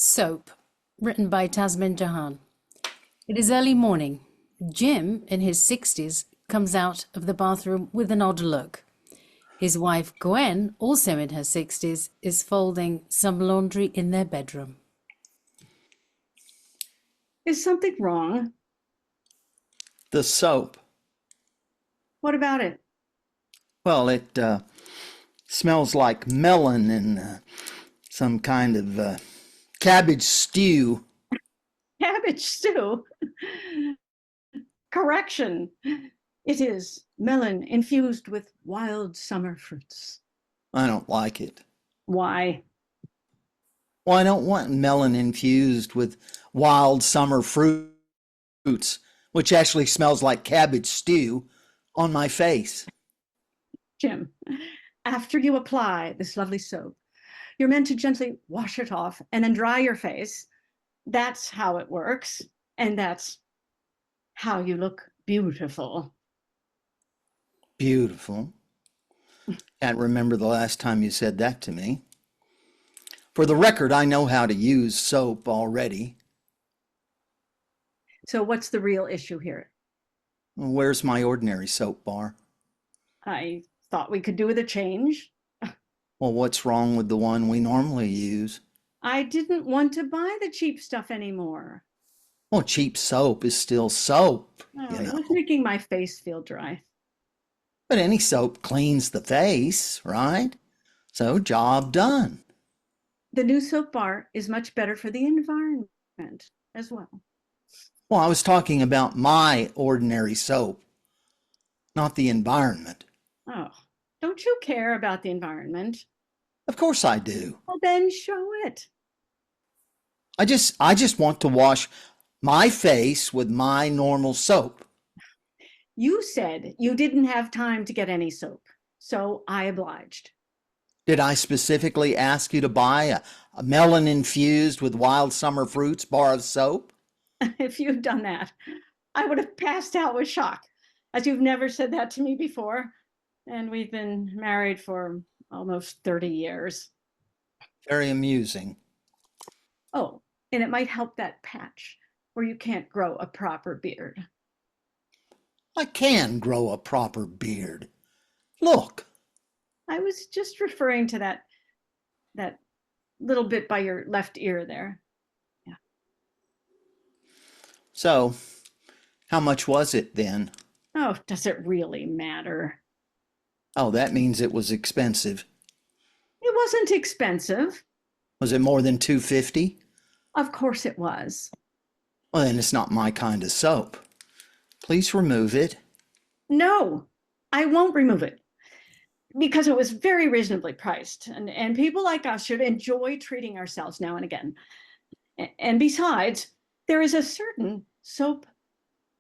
Soap, written by Tasmin Jahan. It is early morning. Jim, in his 60s, comes out of the bathroom with an odd look. His wife, Gwen, also in her 60s, is folding some laundry in their bedroom. Is something wrong? The soap. What about it? Well, it smells like melon and some kind of cabbage stew. Cabbage stew? Correction. It is melon infused with wild summer fruits. I don't like it. Why? Well, I don't want melon infused with wild summer fruits, which actually smells like cabbage stew, on my face. Jim, after you apply this lovely soap, you're meant to gently wash it off and then dry your face. That's how it works. And that's how you look beautiful. Beautiful. Can't remember the last time you said that to me. For the record, I know how to use soap already. So what's the real issue here? Where's my ordinary soap bar? I thought we could do with a change. Well, what's wrong with the one we normally use? I didn't want to buy the cheap stuff anymore. Well, cheap soap is still soap, Oh, you it know. was making my face feel dry. But any soap cleans the face, right? So, job done. The new soap bar is much better for the environment as well. Well, I was talking about my ordinary soap, not the environment. Oh, don't you care about the environment? Of course I do. Well, then show it. I just want to wash my face with my normal soap. You said you didn't have time to get any soap, so I obliged. Did I specifically ask you to buy a melon infused with wild summer fruits bar of soap? If you'd done that, I would have passed out with shock, as you've never said that to me before. And we've been married for almost 30 years. Very amusing. Oh, and it might help that patch where you can't grow a proper beard. I can grow a proper beard. Look. I was just referring to that little bit by your left ear there. Yeah. So, how much was it then? Oh, does it really matter? Oh, that means it was expensive. It wasn't expensive. Was it more than $2.50? Of course it was. Well, then it's not my kind of soap. Please remove it. No, I won't remove it because it was very reasonably priced. And people like us should enjoy treating ourselves now and again. And besides, there is a certain soap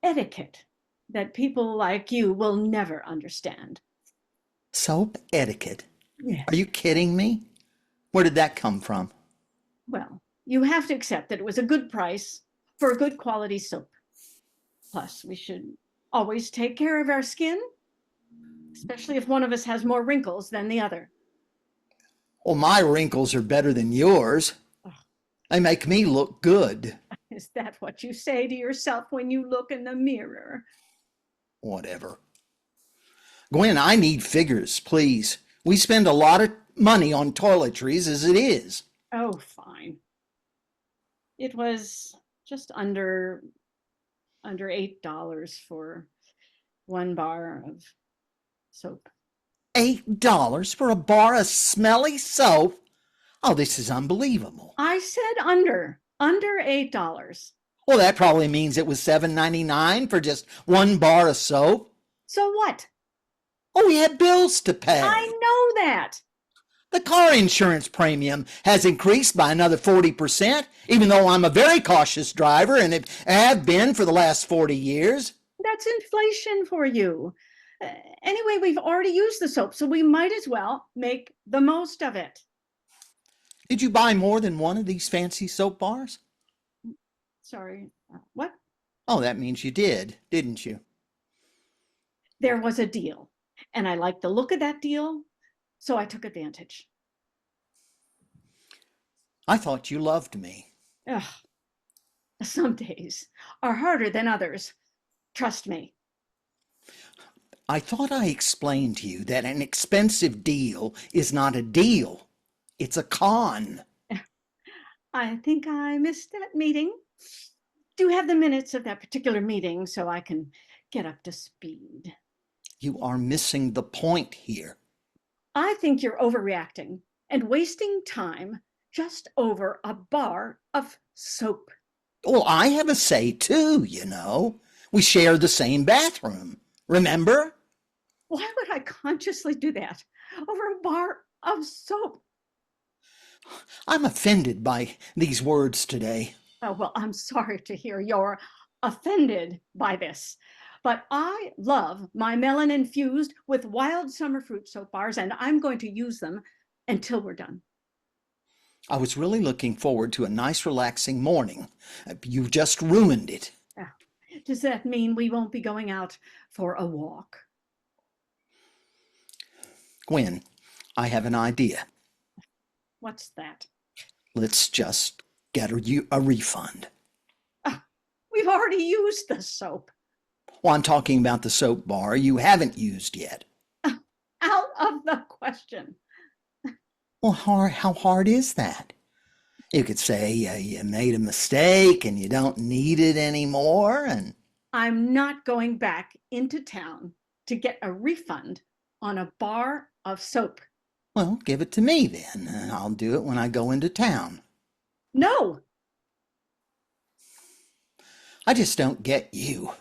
etiquette that people like you will never understand. Soap etiquette? Yes. Are you kidding me? Where did that come from? Well, you have to accept that it was a good price for a good quality soap. Plus, we should always take care of our skin, especially if one of us has more wrinkles than the other. Well, my wrinkles are better than yours. They make me look good. Is that what you say to yourself when you look in the mirror? Whatever. Gwen, I need figures, please. We spend a lot of money on toiletries as it is. Oh, fine. It was just under $8 for one bar of soap. $8 for a bar of smelly soap? Oh, this is unbelievable. I said under $8. Well, that probably means it was $7.99 for just one bar of soap. So what? Oh, we had bills to pay. I know that. The car insurance premium has increased by another 40%, even though I'm a very cautious driver and have been for the last 40 years. That's inflation for you. Anyway, we've already used the soap, so we might as well make the most of it. Did you buy more than one of these fancy soap bars? Sorry, what? Oh, that means you did, didn't you? There was a deal, and I liked the look of that deal, so I took advantage. I thought you loved me. Ugh, some days are harder than others. Trust me. I thought I explained to you that an expensive deal is not a deal. It's a con. I think I missed that meeting. Do you have the minutes of that particular meeting so I can get up to speed? You are missing the point here. I think you're overreacting and wasting time just over a bar of soap. Well, I have a say too, you know. We share the same bathroom. Remember? Why would I consciously do that over a bar of soap? I'm offended by these words today. Oh, well, I'm sorry to hear you're offended by this, but I love my melon infused with wild summer fruit soap bars, and I'm going to use them until we're done. I was really looking forward to a nice, relaxing morning. You just ruined it. Does that mean we won't be going out for a walk? Gwen, I have an idea. What's that? Let's just get a refund. We've already used the soap. Well, I'm talking about the soap bar you haven't used yet. Out of the question. Well, how hard is that? You could say you made a mistake and you don't need it anymore, and I'm not going back into town to get a refund on a bar of soap. well, give it to me then. I'll do it when I go into town. No. I just don't get you.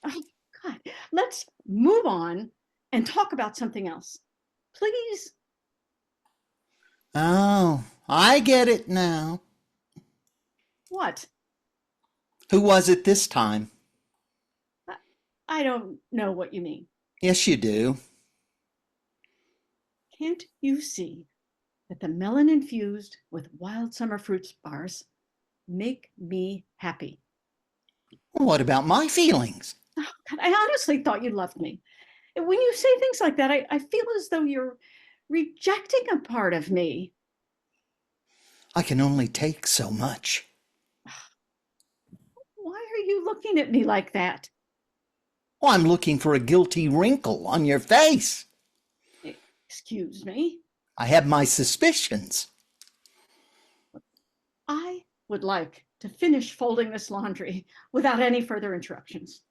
Oh, God. Let's move on and talk about something else. Please. Oh, I get it now. What? Who was it this time? I don't know what you mean. Yes, you do. Can't you see that the melon infused with wild summer fruits bars make me happy? What about my feelings? Oh, God, I honestly thought you loved me. When you say things like that, I feel as though you're rejecting a part of me. I can only take so much. Why are you looking at me like that? Well, I'm looking for a guilty wrinkle on your face. Excuse me. I have my suspicions. I would like to finish folding this laundry without any further interruptions.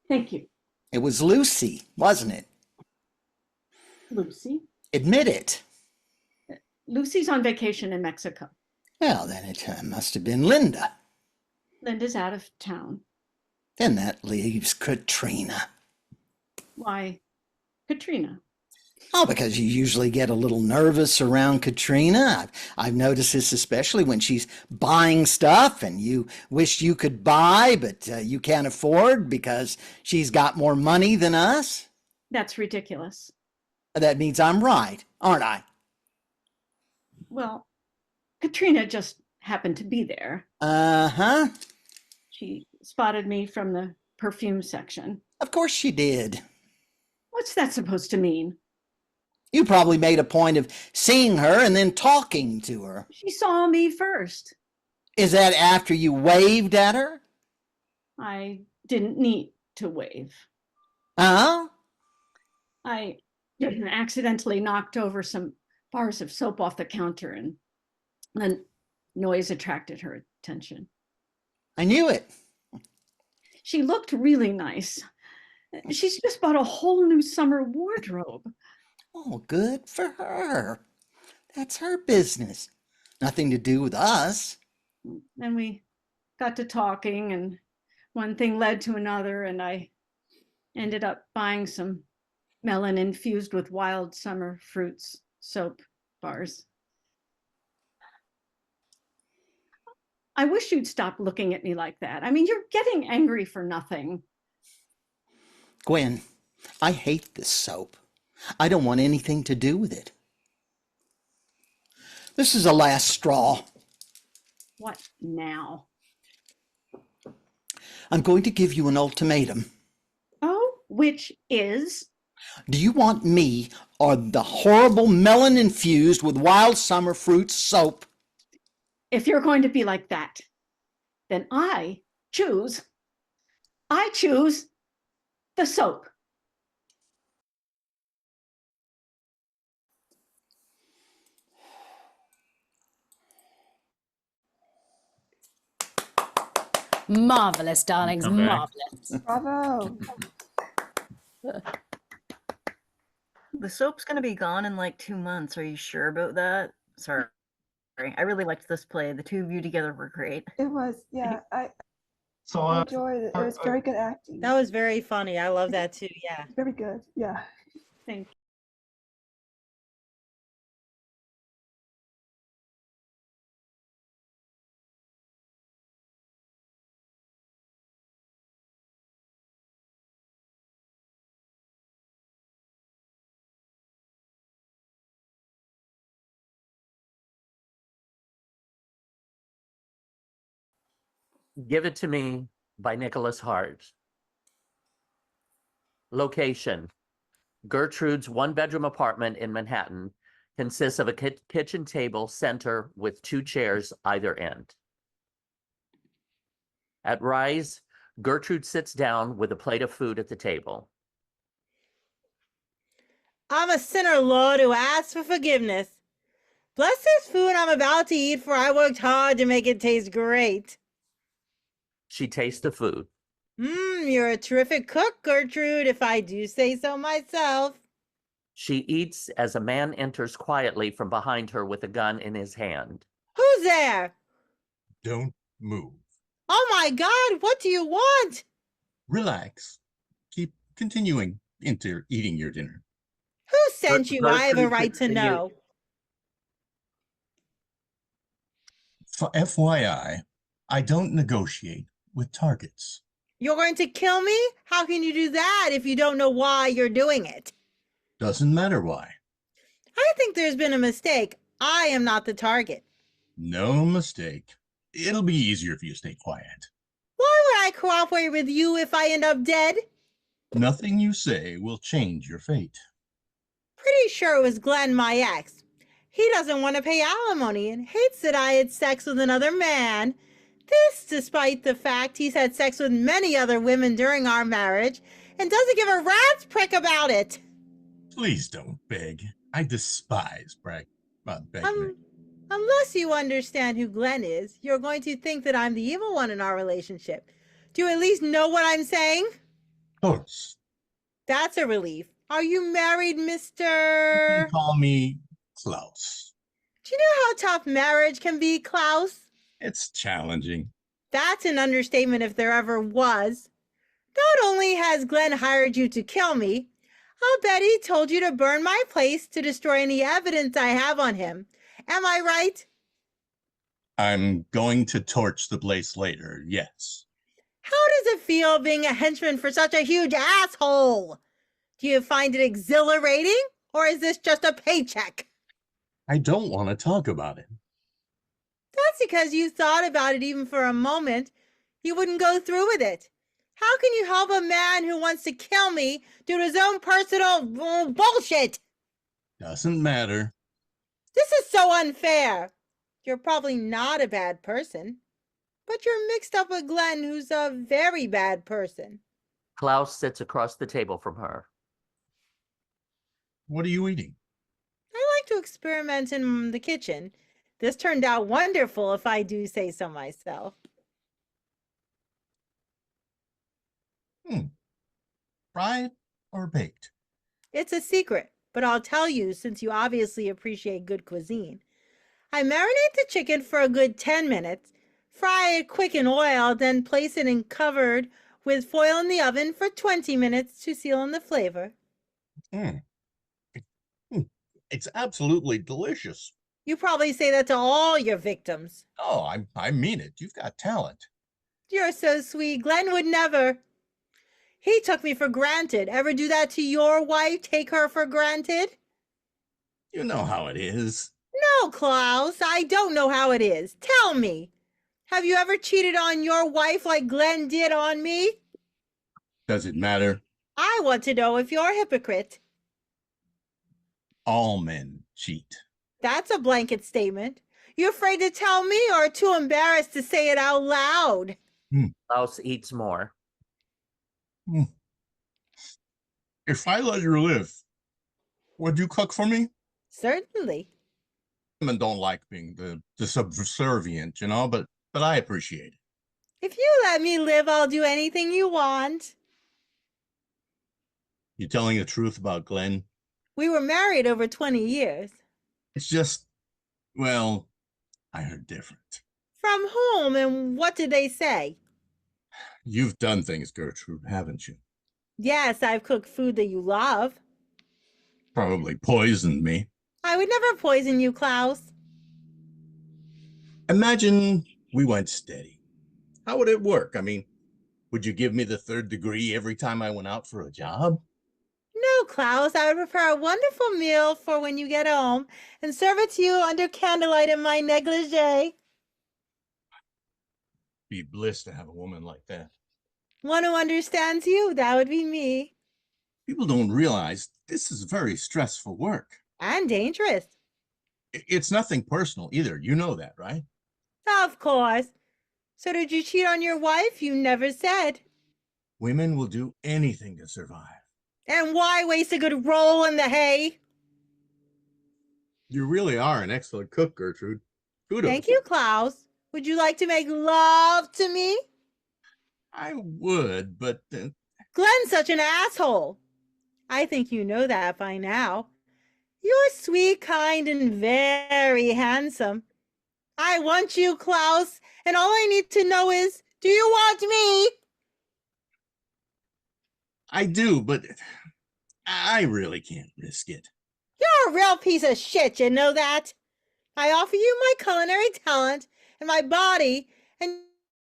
Thank you. It was Lucy, wasn't it? Lucy? Admit it. Lucy's on vacation in Mexico. Well, then it must have been Linda. Linda's out of town. Then that leaves Katrina. Why, Katrina? Oh, because you usually get a little nervous around Katrina. I've noticed this especially when she's buying stuff and you wish you could buy, but you can't afford because she's got more money than us. That's ridiculous. That means I'm right, aren't I? Well, Katrina just happened to be there. Uh-huh. She spotted me from the perfume section. Of course she did. What's that supposed to mean? You probably made a point of seeing her and then talking to her. She saw me first. Is that after you waved at her? I didn't need to wave. Huh? I accidentally knocked over some bars of soap off the counter and the noise attracted her attention. I knew it. She looked really nice. She's just bought a whole new summer wardrobe. Oh, good for her. That's her business. Nothing to do with us. Then we got to talking, and one thing led to another, and I ended up buying some melon infused with wild summer fruits soap bars. I wish you'd stop looking at me like that. I mean, you're getting angry for nothing. Gwen, I hate this soap. I don't want anything to do with it. This is the last straw. What now? I'm going to give you an ultimatum. Oh, which is? Do you want me or the horrible melon infused with wild summer fruit soap? If you're going to be like that, then I choose the soap. Marvelous, darlings, Okay. marvelous. Bravo. The soap's gonna be gone in like 2 months. Are you sure about that? Sorry. I really liked this play. The two of you together were great. It was, yeah. I So, enjoyed it. It was very good acting. That was very funny. I love that too. Yeah. Very good. Yeah. Thank you. Give It to Me by Nicholas Hart. Location: Gertrude's one-bedroom apartment in Manhattan consists of a kitchen table center with 2 chairs either end. At Rise, Gertrude sits down with a plate of food at the table. I'm a sinner, Lord, who asks for forgiveness. Bless this food I'm about to eat, for I worked hard to make it taste great. She tastes the food. You're a terrific cook, Gertrude, if I do say so myself. She eats as a man enters quietly from behind her with a gun in his hand. Who's there? Don't move. Oh my God, what do you want? Relax. Keep continuing into eating your dinner. Who sent you? I have a Gertrude right to continues. know. For FYI, I don't negotiate with targets. You're going to kill me? How can you do that if you don't know why you're doing it? Doesn't matter why. I think there's been a mistake. I am not the target. No mistake. It'll be easier if you stay quiet. Why would I cooperate with you if I end up dead? Nothing you say will change your fate. Pretty sure it was Glenn, my ex. He doesn't want to pay alimony and hates that I had sex with another man. This despite the fact he's had sex with many other women during our marriage and doesn't give a rat's prick about it. Please don't beg. I despise begging. Unless you understand who Glenn is, you're going to think that I'm the evil one in our relationship. Do you at least know what I'm saying? Of course. That's a relief. Are you married, You Mr.? can call me Klaus. Do you know how tough marriage can be, Klaus? It's challenging. That's an understatement if there ever was. Not only has Glenn hired you to kill me, I'll bet he told you to burn my place to destroy any evidence I have on him. Am I right? I'm going to torch the place later, yes. How does it feel being a henchman for such a huge asshole? Do you find it exhilarating, or is this just a paycheck? I don't want to talk about it. That's because you thought about it even for a moment. You wouldn't go through with it. How can you help a man who wants to kill me due to his own personal bullshit? Doesn't matter. This is so unfair. You're probably not a bad person, but you're mixed up with Glenn, who's a very bad person. Klaus sits across the table from her. What are you eating? I like to experiment in the kitchen. This turned out wonderful, if I do say so myself. Fried or baked? It's a secret, but I'll tell you since you obviously appreciate good cuisine. I marinate the chicken for a good 10 minutes, fry it quick in oil, then place it in covered with foil in the oven for 20 minutes to seal in the flavor. It's absolutely delicious. You probably say that to all your victims. Oh, I mean it. You've got talent. You're so sweet. Glenn would never. He took me for granted. Ever do that to your wife? Take her for granted? You know how it is. No, Klaus, I don't know how it is. Tell me. Have you ever cheated on your wife like Glenn did on me? Does it matter? I want to know if you're a hypocrite. All men cheat. That's a blanket statement. You afraid to tell me or too embarrassed to say it out loud? Klaus eats more. If I let you live, would you cook for me? Certainly. Women don't like being the subservient, but I appreciate it. If you let me live, I'll do anything you want. You telling the truth about Glenn? We were married over 20 years. It's just, well, I heard different. From whom and what did they say? You've done things, Gertrude, haven't you? Yes, I've cooked food that you love. Probably poisoned me. I would never poison you, Klaus. Imagine we went steady. How would it work? I mean, would you give me the 3rd degree every time I went out for a job? No, Klaus, I would prepare a wonderful meal for when you get home and serve it to you under candlelight in my negligee. Be bliss to have a woman like that. One who understands you, that would be me. People don't realize this is very stressful work. And dangerous. It's nothing personal either. You know that, right? Of course. So did you cheat on your wife? You never said. Women will do anything to survive. And why waste a good roll in the hay? You really are an excellent cook, Gertrude. Kudos. Thank you, Klaus. Would you like to make love to me? I would, but Glenn's such an asshole. I think you know that by now. You're sweet, kind, and very handsome. I want you, Klaus, and all I need to know is, do you want me? I do, but I really can't risk it. You're a real piece of shit, you know that? I offer you my culinary talent and my body, and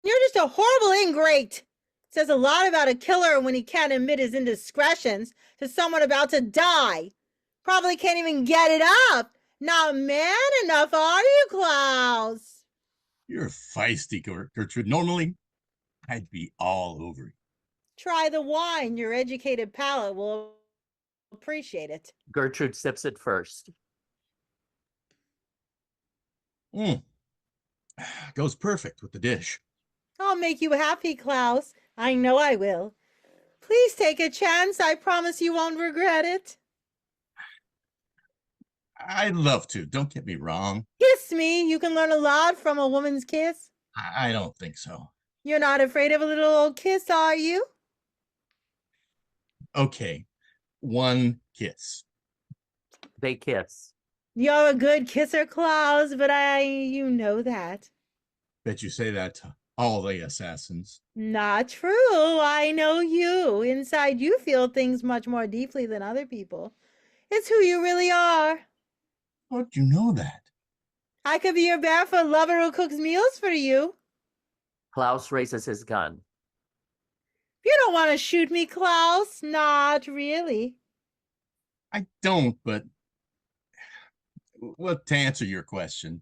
you're just a horrible ingrate. Says a lot about a killer when he can't admit his indiscretions to someone about to die. Probably can't even get it up. Not man enough, are you, Klaus? You're feisty, Gertrude. Normally, I'd be all over you. Try the wine. Your educated palate will appreciate it. Gertrude sips it first. Goes perfect with the dish. I'll make you happy, Klaus. I know I will. Please take a chance. I promise you won't regret it. I'd love to. Don't get me wrong. Kiss me. You can learn a lot from a woman's kiss. I don't think so. You're not afraid of a little old kiss, are you? Okay, 1 kiss. They kiss. You're a good kisser, Klaus, but you know that. Bet you say that to all the assassins. Not true. I know you. Inside, you feel things much more deeply than other people. It's who you really are. How'd you know that? I could be your barefoot lover who cooks meals for you. Klaus raises his gun. You don't want to shoot me, Klaus. Not really. I don't, but well, to answer your question,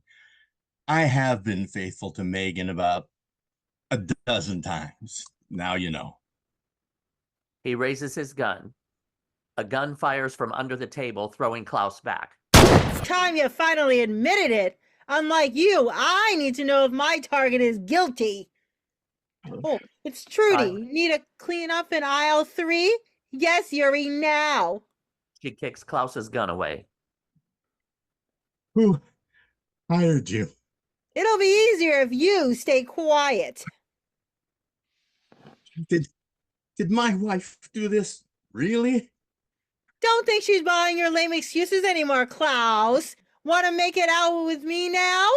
I have been faithful to Megan about a dozen times. Now you know. He raises his gun. A gun fires from under the table, throwing Klaus back. It's time you finally admitted it. Unlike you, I need to know if my target is guilty. Oh, it's Trudy. Need to clean up in aisle 3? Yes, Yuri, now. She kicks Klaus's gun away. Who hired you? It'll be easier if you stay quiet. Did my wife do this? Really? Don't think she's buying your lame excuses anymore, Klaus. Want to make it out with me now?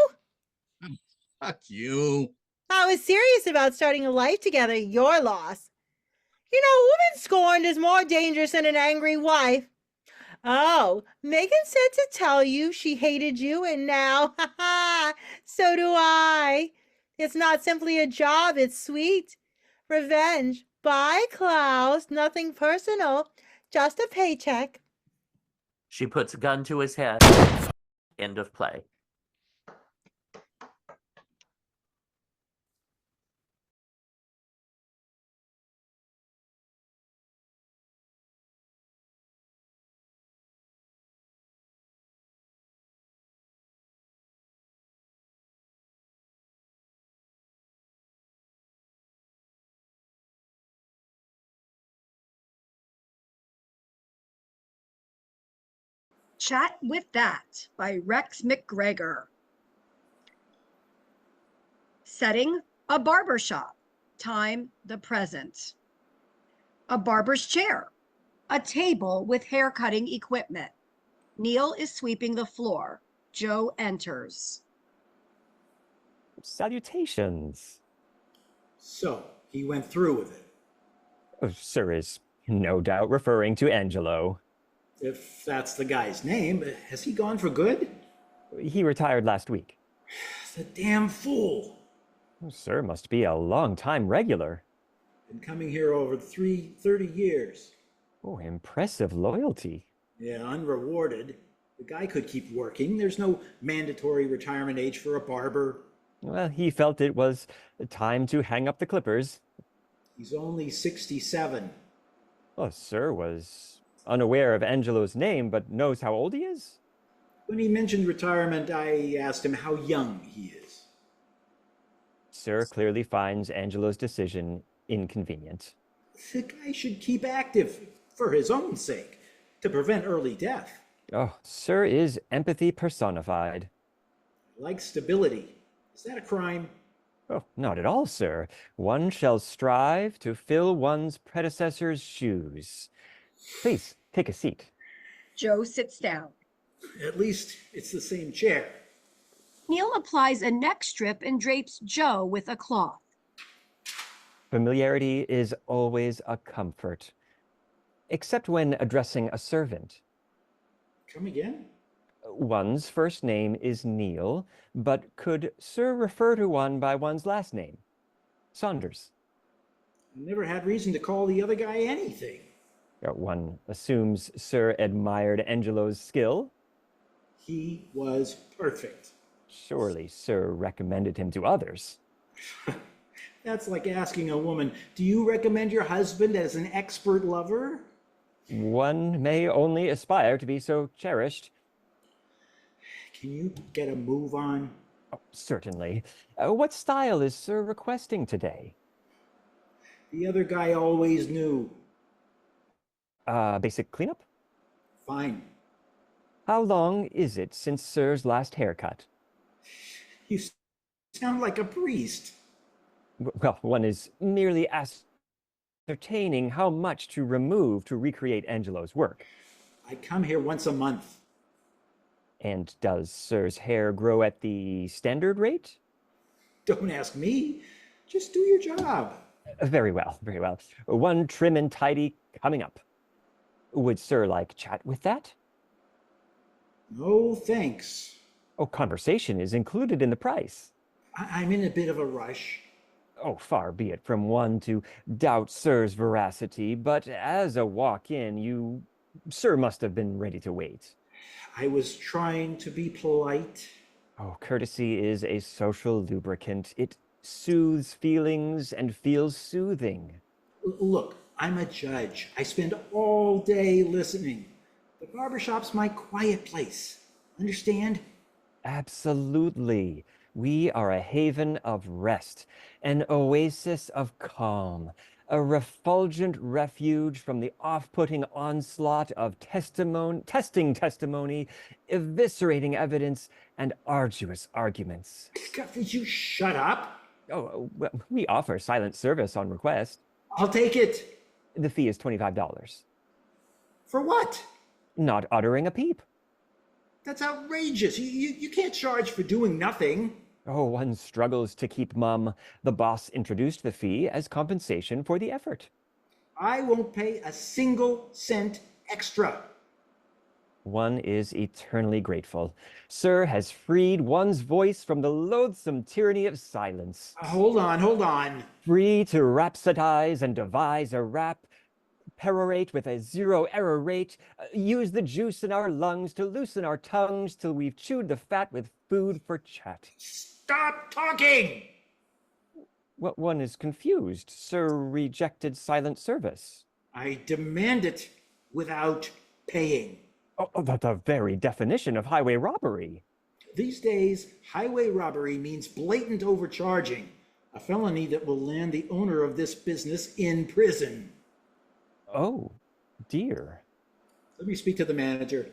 Fuck you. I was serious about starting a life together. Your loss. You know, a woman scorned is more dangerous than an angry wife. Oh, Megan said to tell you she hated you, and now, haha, so do I. It's not simply a job, it's sweet. Revenge. Bye, Klaus. Nothing personal, just a paycheck. She puts a gun to his head. End of play. Chat with That by Rex McGregor. Setting, a barber shop. Time, the present. A barber's chair. A table with hair cutting equipment. Neil is sweeping the floor. Joe enters. Salutations. So, he went through with it. Sir is no doubt referring to Angelo. If that's the guy's name, has he gone for good? He retired last week. The damn fool. Sir must be a long-time regular. Been coming here over 30 years. Oh, impressive loyalty. Yeah, unrewarded. The guy could keep working. There's no mandatory retirement age for a barber. Well, he felt it was time to hang up the clippers. He's only 67. Oh, sir was unaware of Angelo's name, but knows how old he is? When he mentioned retirement, I asked him how young he is. Sir clearly finds Angelo's decision inconvenient. The guy should keep active for his own sake, to prevent early death. Oh, sir is empathy personified. I like stability. Is that a crime? Oh, not at all, sir. One shall strive to fill one's predecessor's shoes. Please, take a seat. Joe sits down. At least it's the same chair. Neil applies a neck strip and drapes Joe with a cloth. Familiarity is always a comfort, except when addressing a servant. Come again? One's first name is Neil, but could Sir refer to one by one's last name? Saunders. I never had reason to call the other guy anything. One assumes Sir admired Angelo's skill. He was perfect. Surely Sir recommended him to others. That's like asking a woman, do you recommend your husband as an expert lover? One may only aspire to be so cherished. Can you get a move on? Oh, certainly. What style is Sir requesting today? The other guy always knew. Basic cleanup? Fine. How long is it since Sir's last haircut? You sound like a priest. Well, one is merely ascertaining how much to remove to recreate Angelo's work. I come here once a month. And does Sir's hair grow at the standard rate? Don't ask me. Just do your job. Very well, very well. One trim and tidy coming up. Would Sir like chat with that? No, thanks. Oh, conversation is included in the price. I'm in a bit of a rush. Oh, far be it from one to doubt Sir's veracity, but as a walk-in, Sir must have been ready to wait. I was trying to be polite. Oh, courtesy is a social lubricant. It soothes feelings and feels soothing. Look, I'm a judge. I spend all day listening. The barbershop's my quiet place. Understand? Absolutely. We are a haven of rest, an oasis of calm, a refulgent refuge from the off-putting onslaught of testing testimony, eviscerating evidence, and arduous arguments. Could you shut up? Oh, well, we offer silent service on request. I'll take it. The fee is $25. For what? Not uttering a peep. That's outrageous. You can't charge for doing nothing. Oh, one struggles to keep mum. The boss introduced the fee as compensation for the effort. I won't pay a single cent extra. One is eternally grateful. Sir has freed one's voice from the loathsome tyranny of silence. Hold on. Free to rhapsodize and devise a rap, perorate with a zero error rate, use the juice in our lungs to loosen our tongues till we've chewed the fat with food for chat. Stop talking! Well, one is confused. Sir rejected silent service. I demand it without paying. Oh, the very definition of highway robbery. These days, highway robbery means blatant overcharging, a felony that will land the owner of this business in prison. Oh, dear. Let me speak to the manager.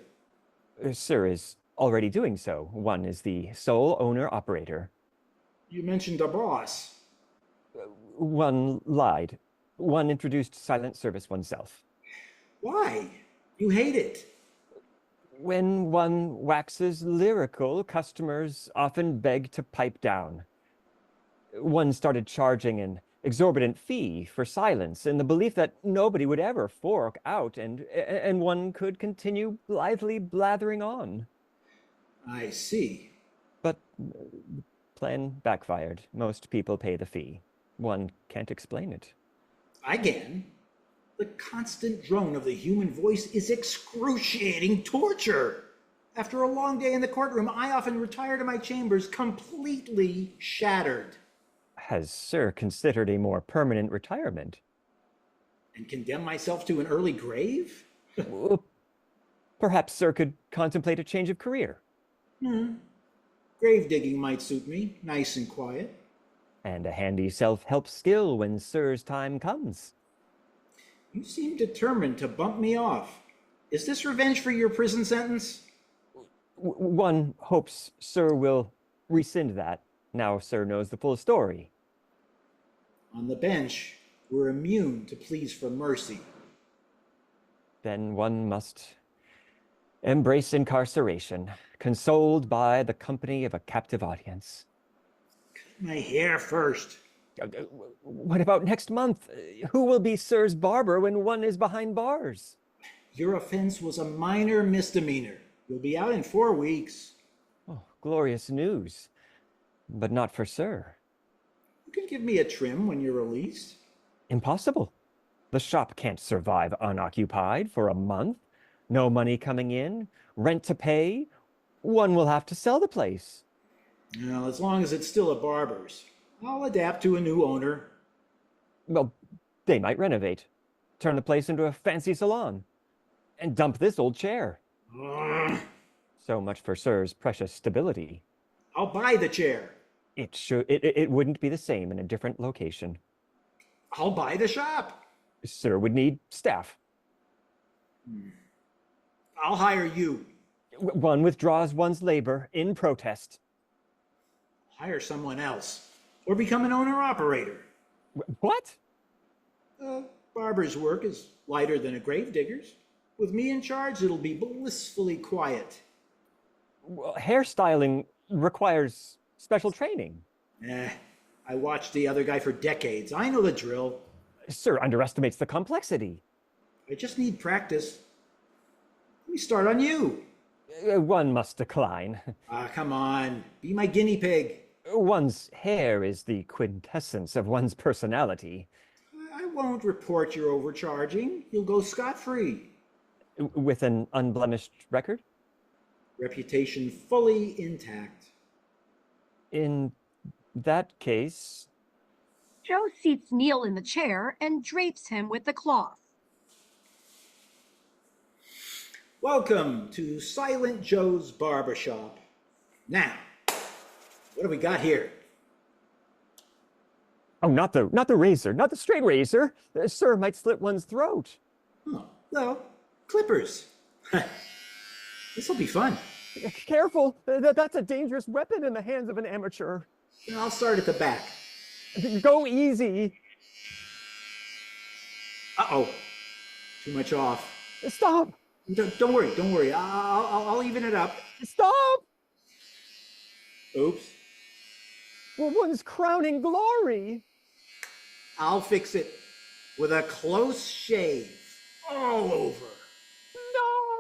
Sir is already doing so. One is the sole owner-operator. You mentioned a boss. One lied. One introduced silent service oneself. Why? You hate it. When one waxes lyrical, customers often beg to pipe down. One started charging an exorbitant fee for silence in the belief that nobody would ever fork out, and one could continue blithely blathering on. I see. But the plan backfired. Most people pay the fee. One can't explain it. I can. The constant drone of the human voice is excruciating torture. After a long day in the courtroom, I often retire to my chambers completely shattered. Has Sir considered a more permanent retirement? And condemn myself to an early grave? Well, perhaps Sir could contemplate a change of career. Grave digging might suit me, nice and quiet. And a handy self-help skill when Sir's time comes. You seem determined to bump me off. Is this revenge for your prison sentence? One hopes Sir will rescind that, now Sir knows the full story. On the bench, we're immune to pleas for mercy. Then one must embrace incarceration, consoled by the company of a captive audience. Cut my hair first. What about next month? Who will be Sir's barber when one is behind bars? Your offense was a minor misdemeanor. You'll be out in 4 weeks. Oh, glorious news. But not for Sir. You can give me a trim when you're released. Impossible. The shop can't survive unoccupied for a month. No money coming in, rent to pay. One will have to sell the place. Well, as long as it's still a barber's. I'll adapt to a new owner. Well, they might renovate, turn the place into a fancy salon, and dump this old chair. So much for Sir's precious stability. I'll buy the chair. It wouldn't be the same in a different location. I'll buy the shop. Sir would need staff. I'll hire you. One withdraws one's labor in protest. Hire someone else. Or become an owner-operator. What? Barber's work is lighter than a gravedigger's. With me in charge, it'll be blissfully quiet. Well, hairstyling requires special training. I watched the other guy for decades. I know the drill. Sir underestimates the complexity. I just need practice. Let me start on you. One must decline. Come on. Be my guinea pig. One's hair is the quintessence of one's personality. I won't report your overcharging. You'll go scot-free. With an unblemished record? Reputation fully intact. In that case... Joe seats Neil in the chair and drapes him with the cloth. Welcome to Silent Joe's Barbershop. Now, what do we got here? Oh, not the razor, not the straight razor. Sir might slit one's throat. Oh, well, clippers. This'll be fun. Careful, that's a dangerous weapon in the hands of an amateur. I'll start at the back. Go easy. Uh-oh, too much off. Stop. Don't worry. I'll even it up. Stop. Oops. For one's crowning glory. I'll fix it with a close shave all over. No.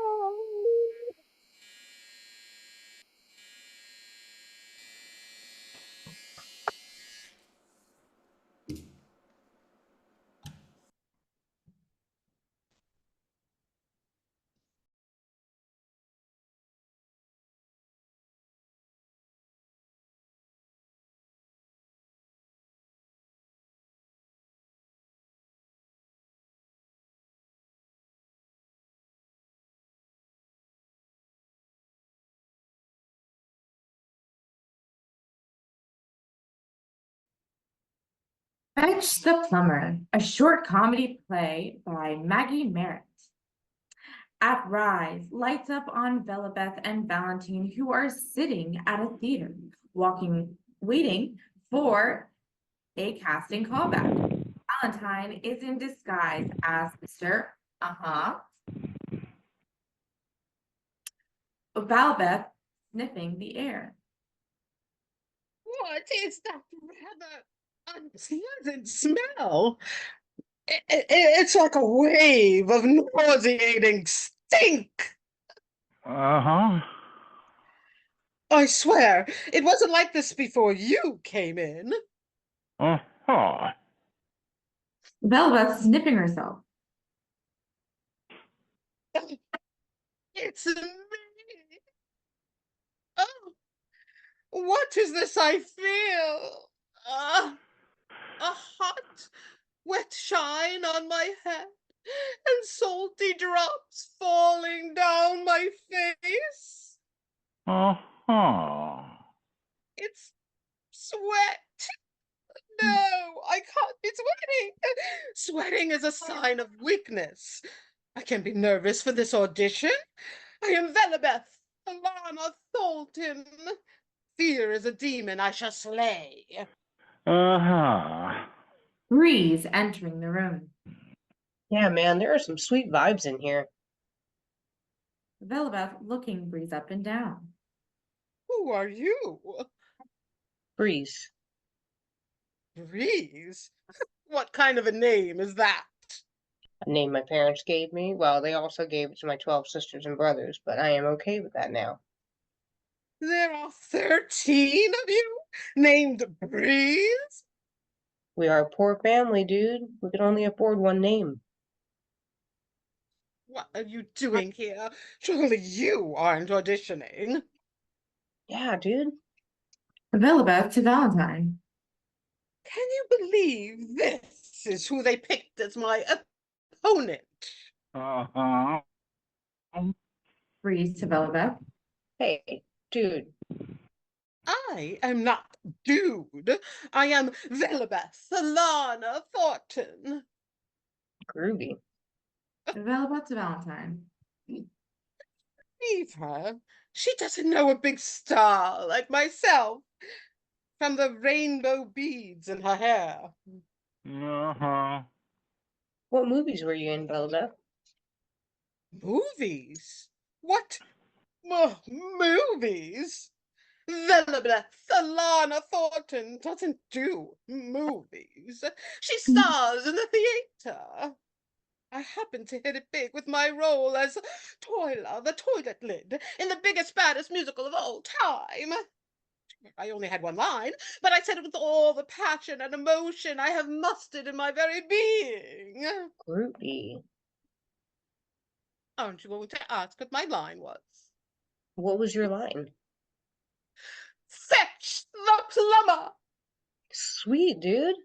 Fetch the Plumber, a short comedy play by Maggie Merritt. At Rise lights up on Velabeth and Valentine, who are sitting at a theater, waiting for a casting callback. Valentine is in disguise as Mr. Valbeth sniffing the air. What is that rather unpleasant smell? It's like a wave of nauseating stink. Uh-huh. I swear, it wasn't like this before you came in. Uh-huh. Velbeth sniffing herself. It's me. Oh, what is this I feel? A hot, wet shine on my head and salty drops falling down my face. Uh-huh. It's sweat. No, I can't be sweating. Sweating is a sign of weakness. I can be nervous for this audition. I am Velabeth, Alana Thornton. Fear is a demon I shall slay. Uh-huh. Breeze entering the room. Yeah, man, there are some sweet vibes in here. Velabeth looking Breeze up and down. Who are you? Breeze. Breeze? What kind of a name is that? A name my parents gave me. Well, they also gave it to my 12 sisters and brothers, but I am okay with that now. There are 13 of you named Breeze? We are a poor family, dude. We can only afford one name. What are you doing here? Surely you aren't auditioning. Yeah, dude. Velabeth to Valentine. Can you believe this is who they picked as my opponent? Uh-huh. Breeze to Velabeth. Hey, dude. I am not dude. I am Velabeth Alana Thornton. Groovy. Velabeth to Valentine. Leave her. She doesn't know a big star like myself. From the rainbow beads in her hair. Uh-huh. What movies were you in, Velabeth? Movies? What movies? Velabeth Alana Thornton doesn't do movies. She stars in the theater. I happened to hit it big with my role as Toiler, the toilet lid, in the biggest, baddest musical of all time. I only had one line, but I said it with all the passion and emotion I have mustered in my very being. Groovy. Aren't you going to ask what my line was? What was your line? Fetch the plumber! Sweet, dude.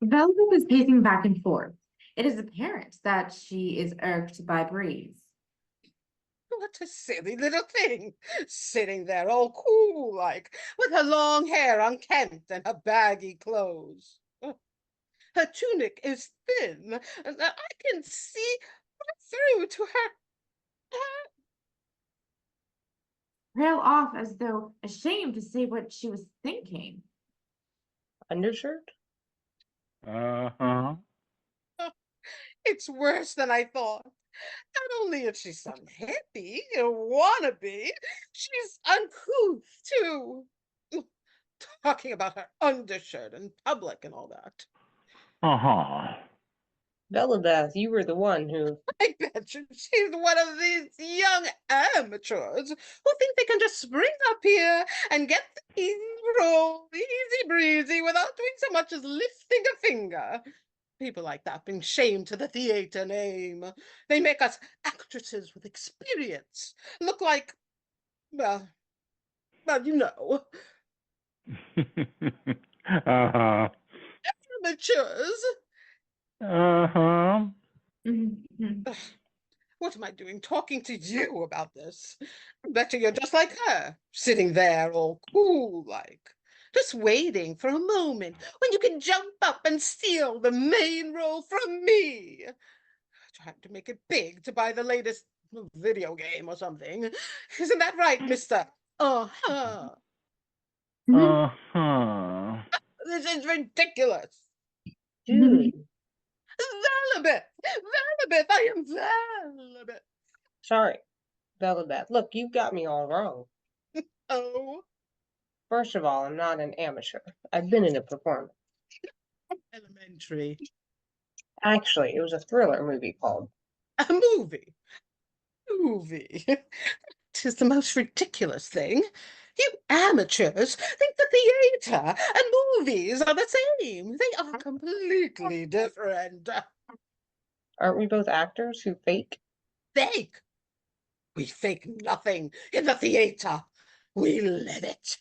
Velvet is pacing back and forth. It is apparent that she is irked by Breeze. What a silly little thing, sitting there all cool like, with her long hair unkempt and her baggy clothes. Her tunic is thin, and I can see right through to her. Trail off as though ashamed to say what she was thinking. Undershirt? Uh-huh. It's worse than I thought. Not only is she some hippie, a wannabe, she's uncouth too. Talking about her undershirt in public and all that. Uh-huh. Velabeth, you were the one who... I bet you she's one of these young amateurs who think they can just spring up here and get the easy roll, easy breezy, without doing so much as lifting a finger. People like that bring shame to the theater name. They make us actresses with experience look like, well, you know, Uh-huh. amateurs. Uh-huh. Ugh, what am I doing talking to you about this? I bet you're just like her, sitting there all cool like, just waiting for a moment when you can jump up and steal the main role from me. trying to make it big to buy the latest video game or something. Isn't that right, Mr. Uh-huh. Uh-huh. This is ridiculous. Dude, Velabeth! Velabeth! I am Velabeth! sorry, Velabeth. Look, you've got me all wrong. Oh, First of all, I'm not an amateur. I've been in a performance. elementary. Actually, it was a thriller movie called. A movie. Movie. Tis the most ridiculous thing. You amateurs think the theater and movies are the same. They are completely different. Aren't we both actors who fake? Fake. We fake nothing in the theater. We live it.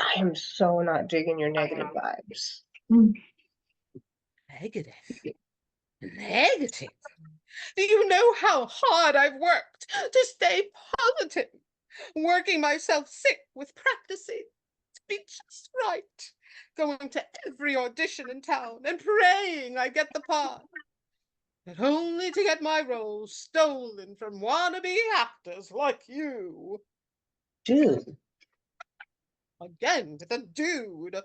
I am so not digging your negative vibes. Negative. Negative. Do you know how hard I've worked to stay positive? Working myself sick with practicing to be just right. Going to every audition in town and praying I get the part. But only to get my roles stolen from wannabe actors like you. Dude. Again with a dude. I'm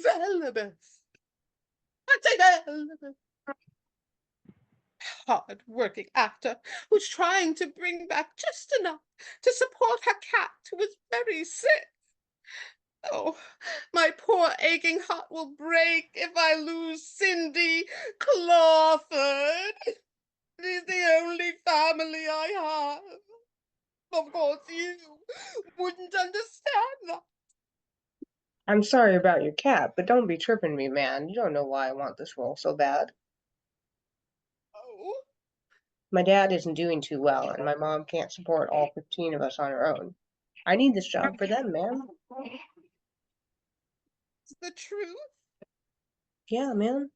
Velabeth. I say Velabeth. Hard-working actor who's trying to bring back just enough to support her cat who was very sick. Oh, my poor aching heart will break if I lose Cindy Clawford. She's the only family I have. Of course, you wouldn't understand that. I'm sorry about your cat, but don't be tripping me, man. You don't know why I want this role so bad. Oh? My dad isn't doing too well, and my mom can't support all 15 of us on her own. I need this job for them, man. It's the truth. Yeah, man.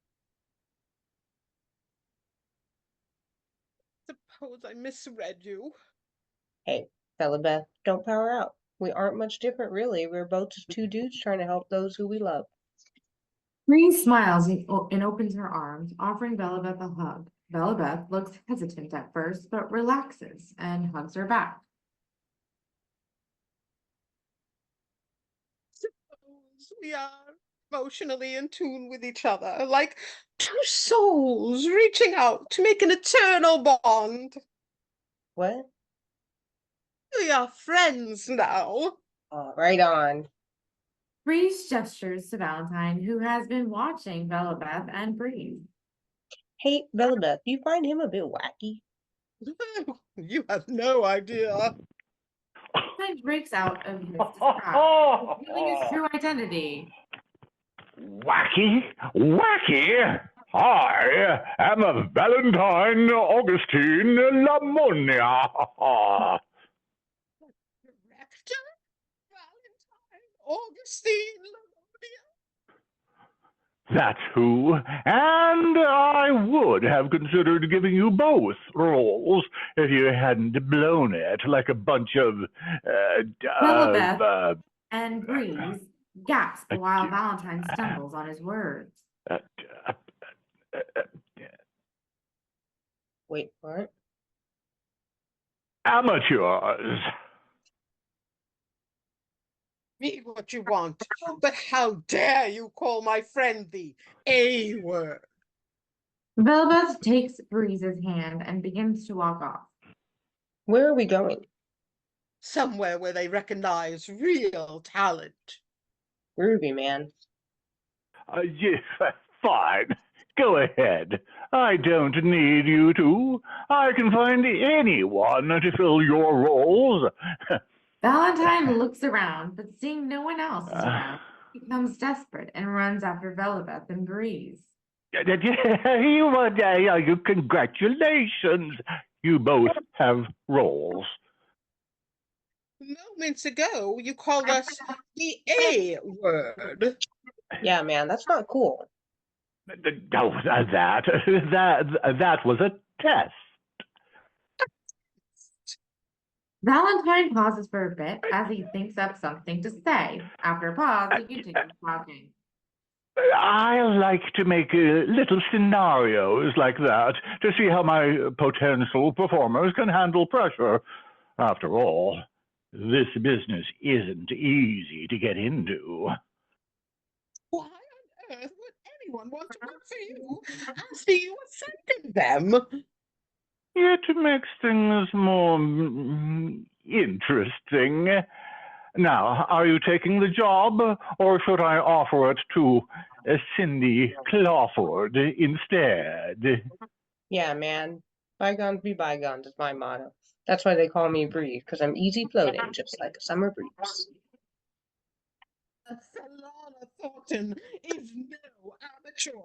Suppose I misread you. Hey, Velabeth, don't power out. We aren't much different, really. We're both just two dudes trying to help those who we love. Bree smiles and opens her arms, offering Velabeth a hug. Velabeth looks hesitant at first, but relaxes and hugs her back. Suppose we are emotionally in tune with each other, like two souls reaching out to make an eternal bond. What? We are friends now. Right on. Breeze gestures to Valentine, who has been watching Velabeth and Breeze. Hey, Velabeth, do you find him a bit wacky? You have no idea. Valentine breaks out of his disguise, revealing his true identity. Wacky? Wacky? I am a Valentine Augustine Lamonia. Director? Valentine Augustine Lamonia? That's who. And I would have considered giving you both roles if you hadn't blown it like a bunch of Velabeth and Breeze gasp while Valentine stumbles on his words. Wait, what? Amateurs. Be what you want, but how dare you call my friend the A word? Velabeth takes Breeze's hand and begins to walk off. Where are we going? Somewhere where they recognize real talent. Groovy, man. Yes, fine. Go ahead. I don't need you to. I can find anyone to fill your roles. Valentine looks around, but seeing no one else is around, becomes desperate and runs after Velabeth and Breeze. Congratulations. You both have roles. Moments ago, you called us the A word. Yeah, man, that's not cool. Oh, that was a test. Valentine pauses for a bit as he thinks up something to say. After a pause, he continues talking. I like to make little scenarios like that to see how my potential performers can handle pressure. After all, this business isn't easy to get into. Why on earth would anyone want to work for you after you offended them? It makes things more interesting. Now, are you taking the job, or should I offer it to Cindy Clawford instead? Yeah, man. Bygones be bygones is my motto. That's why they call me Breeze, because I'm easy floating, just like a summer breeze. Solana Thornton is no amateur.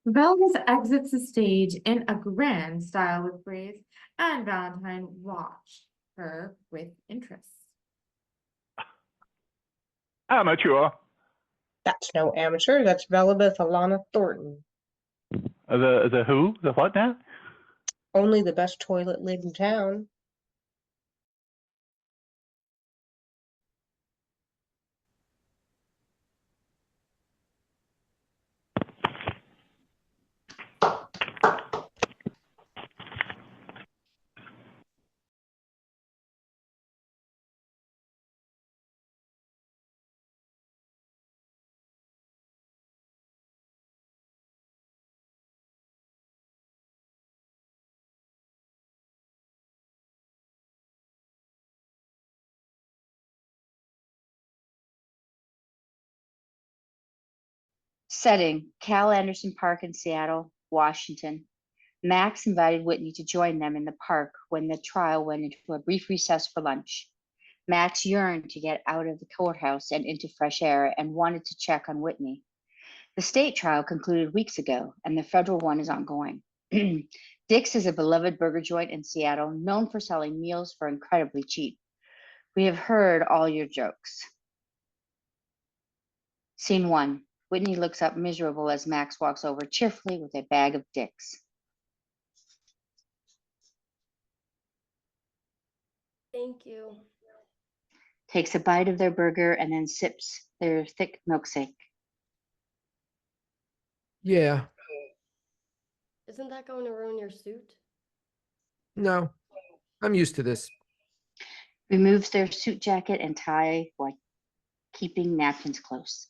Velvet exits the stage in a grand style with Grace, and Valentine watch her with interest. Amateur. That's no amateur. That's Velibeth Alana Thornton. The who? The what now? Only the best toilet lid in town. Setting, Cal Anderson Park in Seattle, Washington. Max invited Whitney to join them in the park when the trial went into a brief recess for lunch. Max yearned to get out of the courthouse and into fresh air and wanted to check on Whitney. The state trial concluded weeks ago, and the federal one is ongoing. Dick's is a beloved burger joint in Seattle, known for selling meals for incredibly cheap. We have heard all your jokes. Scene 1. Whitney looks up miserable as Max walks over cheerfully with a bag of Dick's. Thank you. Takes a bite of their burger and then sips their thick milkshake. Yeah. Isn't that going to ruin your suit? No, I'm used to this. Removes their suit jacket and tie while keeping napkins close.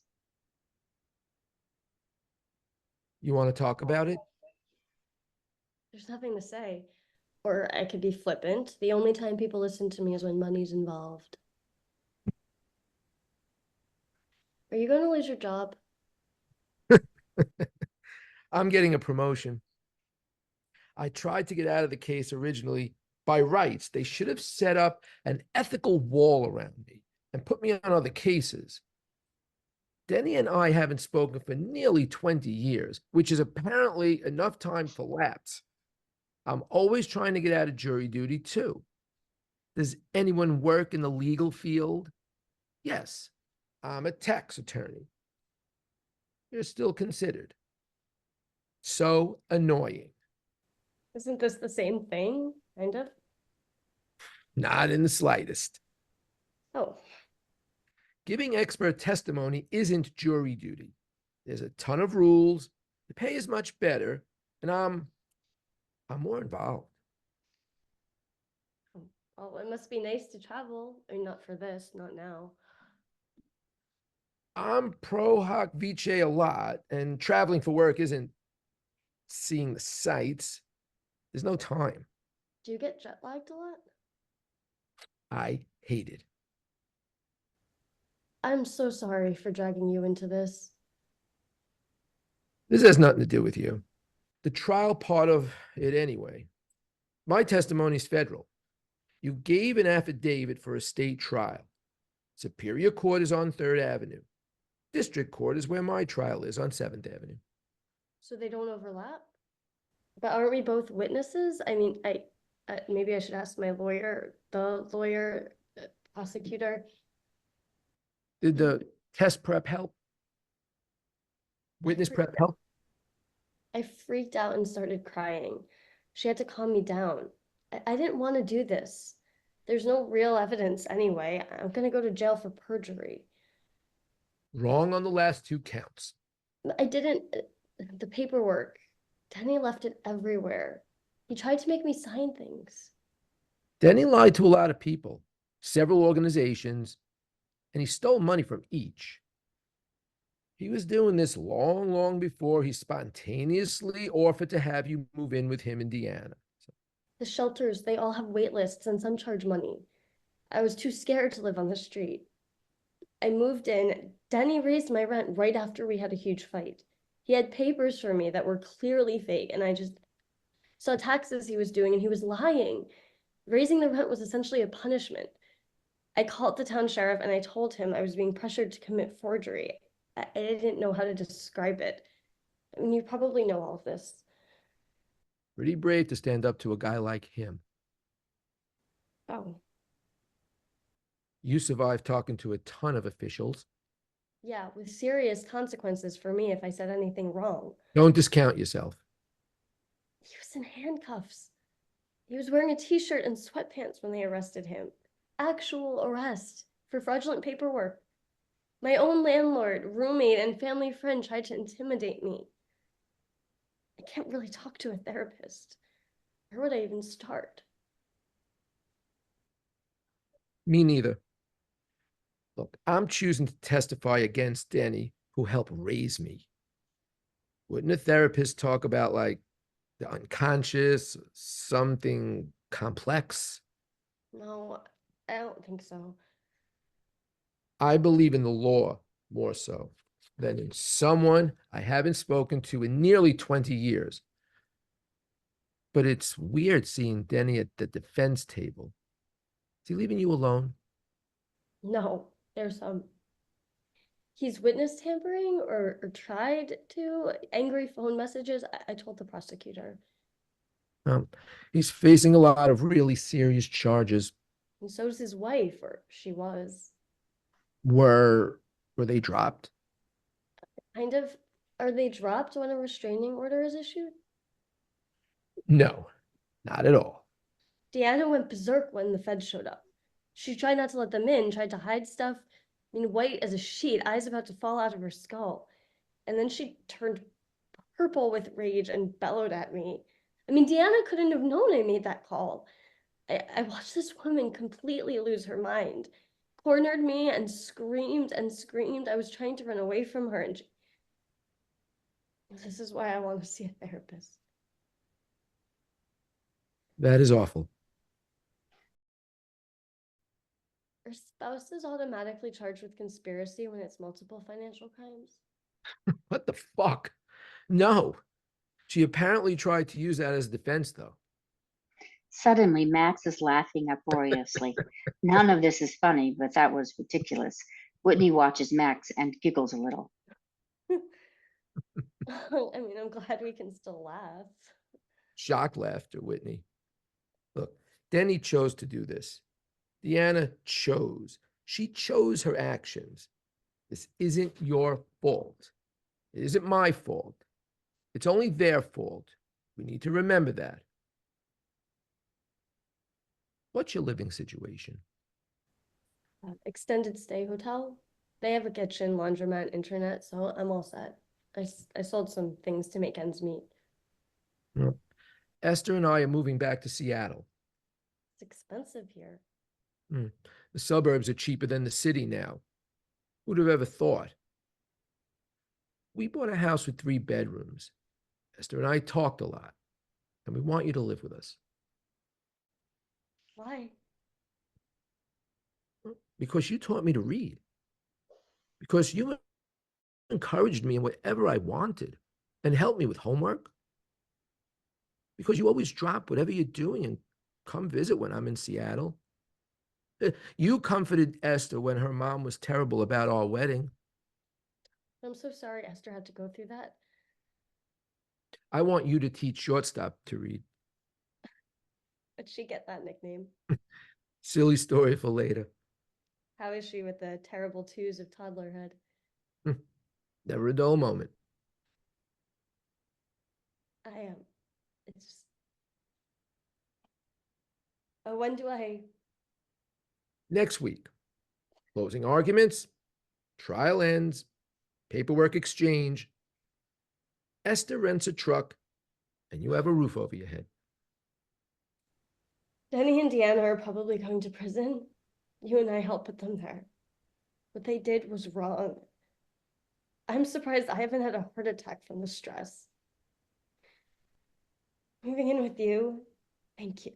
You want to talk about it? There's nothing to say. Or I could be flippant. The only time people listen to me is when money's involved. Are you going to lose your job? I'm getting a promotion. I tried to get out of the case originally. By rights, they should have set up an ethical wall around me and put me on other cases. Denny and I haven't spoken for nearly 20 years, which is apparently enough time for lapse. I'm always trying to get out of jury duty, too. Does anyone work in the legal field? Yes, I'm a tax attorney. You're still considered. So annoying. Isn't this the same thing, kind of? Not in the slightest. Oh. Giving expert testimony isn't jury duty. There's a ton of rules. The pay is much better, and I'm more involved. Well, it must be nice to travel. I mean, not for this, not now. I'm pro hoc vice a lot, and traveling for work isn't seeing the sights. There's no time. Do you get jet lagged a lot? I hate it. I'm so sorry for dragging you into this. This has nothing to do with you. The trial part of it anyway. My testimony's federal. You gave an affidavit for a state trial. Superior Court is on 3rd Avenue. District Court is where my trial is on 7th Avenue. So they don't overlap? But aren't we both witnesses? I mean, maybe I should ask my lawyer, prosecutor. Did the test prep help? Witness prep help? I freaked out and started crying. She had to calm me down. I didn't want to do this. There's no real evidence anyway. I'm going to go to jail for perjury. Wrong on the last 2 counts. I didn't, the paperwork. Denny left it everywhere. He tried to make me sign things. Denny lied to a lot of people, several organizations, and he stole money from each. He was doing this long, long before he spontaneously offered to have you move in with him and Deanna. The shelters, they all have wait lists and some charge money. I was too scared to live on the street. I moved in. Denny raised my rent right after we had a huge fight. He had papers for me that were clearly fake, and I just saw taxes he was doing, and he was lying. Raising the rent was essentially a punishment. I called the town sheriff and I told him I was being pressured to commit forgery. I didn't know how to describe it. I mean, you probably know all of this. Pretty brave to stand up to a guy like him. Oh, You survived talking to a ton of officials. yeah, with serious consequences for me if I said anything wrong. Don't discount yourself. He was in handcuffs. He was wearing a t-shirt and sweatpants when they arrested him. Actual arrest for fraudulent paperwork. My own landlord, roommate, and family friend tried to intimidate me. I can't really talk to a therapist. Where would I even start? Me neither. Look, I'm choosing to testify against Denny, who helped raise me. Wouldn't a therapist talk about, like, the unconscious, something complex? No, I don't think so. I believe in the law more so than in someone I haven't spoken to in nearly 20 years. But it's weird seeing Denny at the defense table. Is he leaving you alone? No, there's he's witness tampering or tried to. Angry phone messages. I told the prosecutor. He's facing a lot of really serious charges. And so does his wife, or she was. Were they dropped? Kind of. Are they dropped when a restraining order is issued? No, not at all. Deanna went berserk when the feds showed up. She tried not to let them in, tried to hide stuff. I mean, white as a sheet, eyes about to fall out of her skull. And then she turned purple with rage and bellowed at me. I mean, Deanna couldn't have known I made that call. I watched this woman completely lose her mind. Cornered me and screamed and screamed. I was trying to run away from her, and this is why I want to see a therapist. That is awful. Are spouses automatically charged with conspiracy when it's multiple financial crimes? What the fuck? No. She apparently tried to use that as defense, though. Suddenly, Max is laughing uproariously. None of this is funny, but that was ridiculous. Whitney watches Max and giggles a little. I mean, I'm glad we can still laugh. Shock laughter, Whitney. Look, Denny chose to do this. Deanna chose. She chose her actions. This isn't your fault. It isn't my fault. It's only their fault. We need to remember that. What's your living situation? Extended stay hotel. They have a kitchen, laundromat, internet, so I'm all set. I sold some things to make ends meet. Well, Esther and I are moving back to Seattle. It's expensive here. The suburbs are cheaper than the city now. Who'd have ever thought? We bought a house with 3 bedrooms. Esther and I talked a lot, and we want you to live with us. Why? Because you taught me to read. Because you encouraged me in whatever I wanted and helped me with homework. Because you always drop whatever you're doing and come visit when I'm in Seattle. You comforted Esther when her mom was terrible about our wedding. I'm so sorry Esther had to go through that. I want you to teach shortstop to read. How'd she get that nickname? Silly story for later. How is she with the terrible twos of toddlerhood? Never a dull moment. I am. It's. When do I? Next week. Closing arguments, trial ends, paperwork exchange, Esther rents a truck, and you have a roof over your head. Denny and Deanna are probably going to prison. You and I helped put them there. What they did was wrong. I'm surprised I haven't had a heart attack from the stress. Moving in with you, thank you.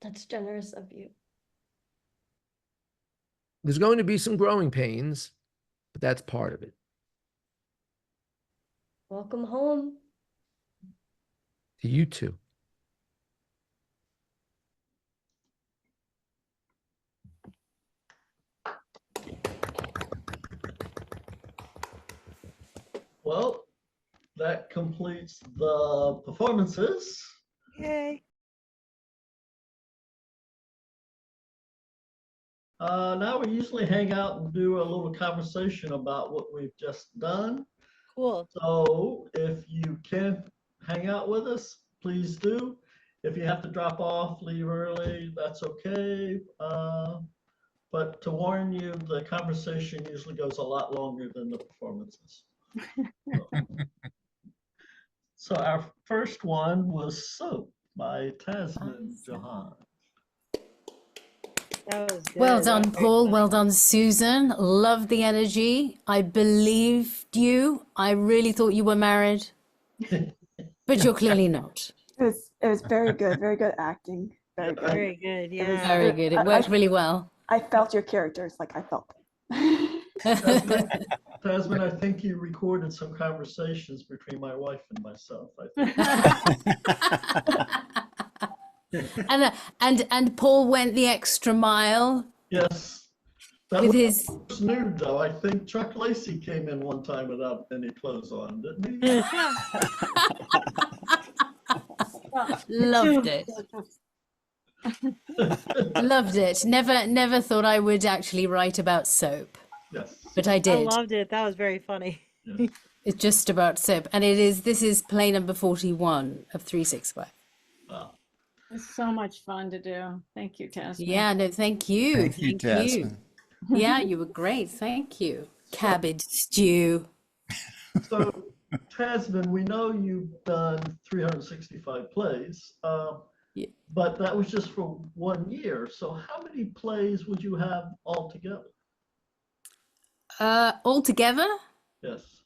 That's generous of you. There's going to be some growing pains, but that's part of it. Welcome home. To you too. Well, that completes the performances. Yay. Now we usually hang out and do a little conversation about what we've just done. Cool. So if you can hang out with us, please do. If you have to drop off, leave early, that's okay. But to warn you, the conversation usually goes a lot longer than the performances. So our first one was Soap by Tasman Jahan. That was good. Well done, Paul. Well done, Susan. Love the energy. I believed you. I really thought you were married, but you're clearly not. It was very good acting. Very good. Very good. It was Yeah. Very good. It worked really well. I felt your characters, like I felt Tasman, I think you recorded some conversations between my wife and myself. I think. And Paul went the extra mile. Yes. That With was his first nude, though. I think Chuck Lacey came in one time without any clothes on, didn't he? Loved it. Loved it. Never thought I would actually write about soap. Yes. But I did. I loved it. That was very funny. It's just about soap. And this is play number 41 of 365. Wow. It's so much fun to do. Thank you, Tasman. Yeah, no, thank you. Thank you, Tasman. Yeah, you were great. Thank you. Cabbage stew. So, Tasman, we know you've done 365 plays, but that was just for 1 year. So how many plays would you have altogether? Altogether, Yes.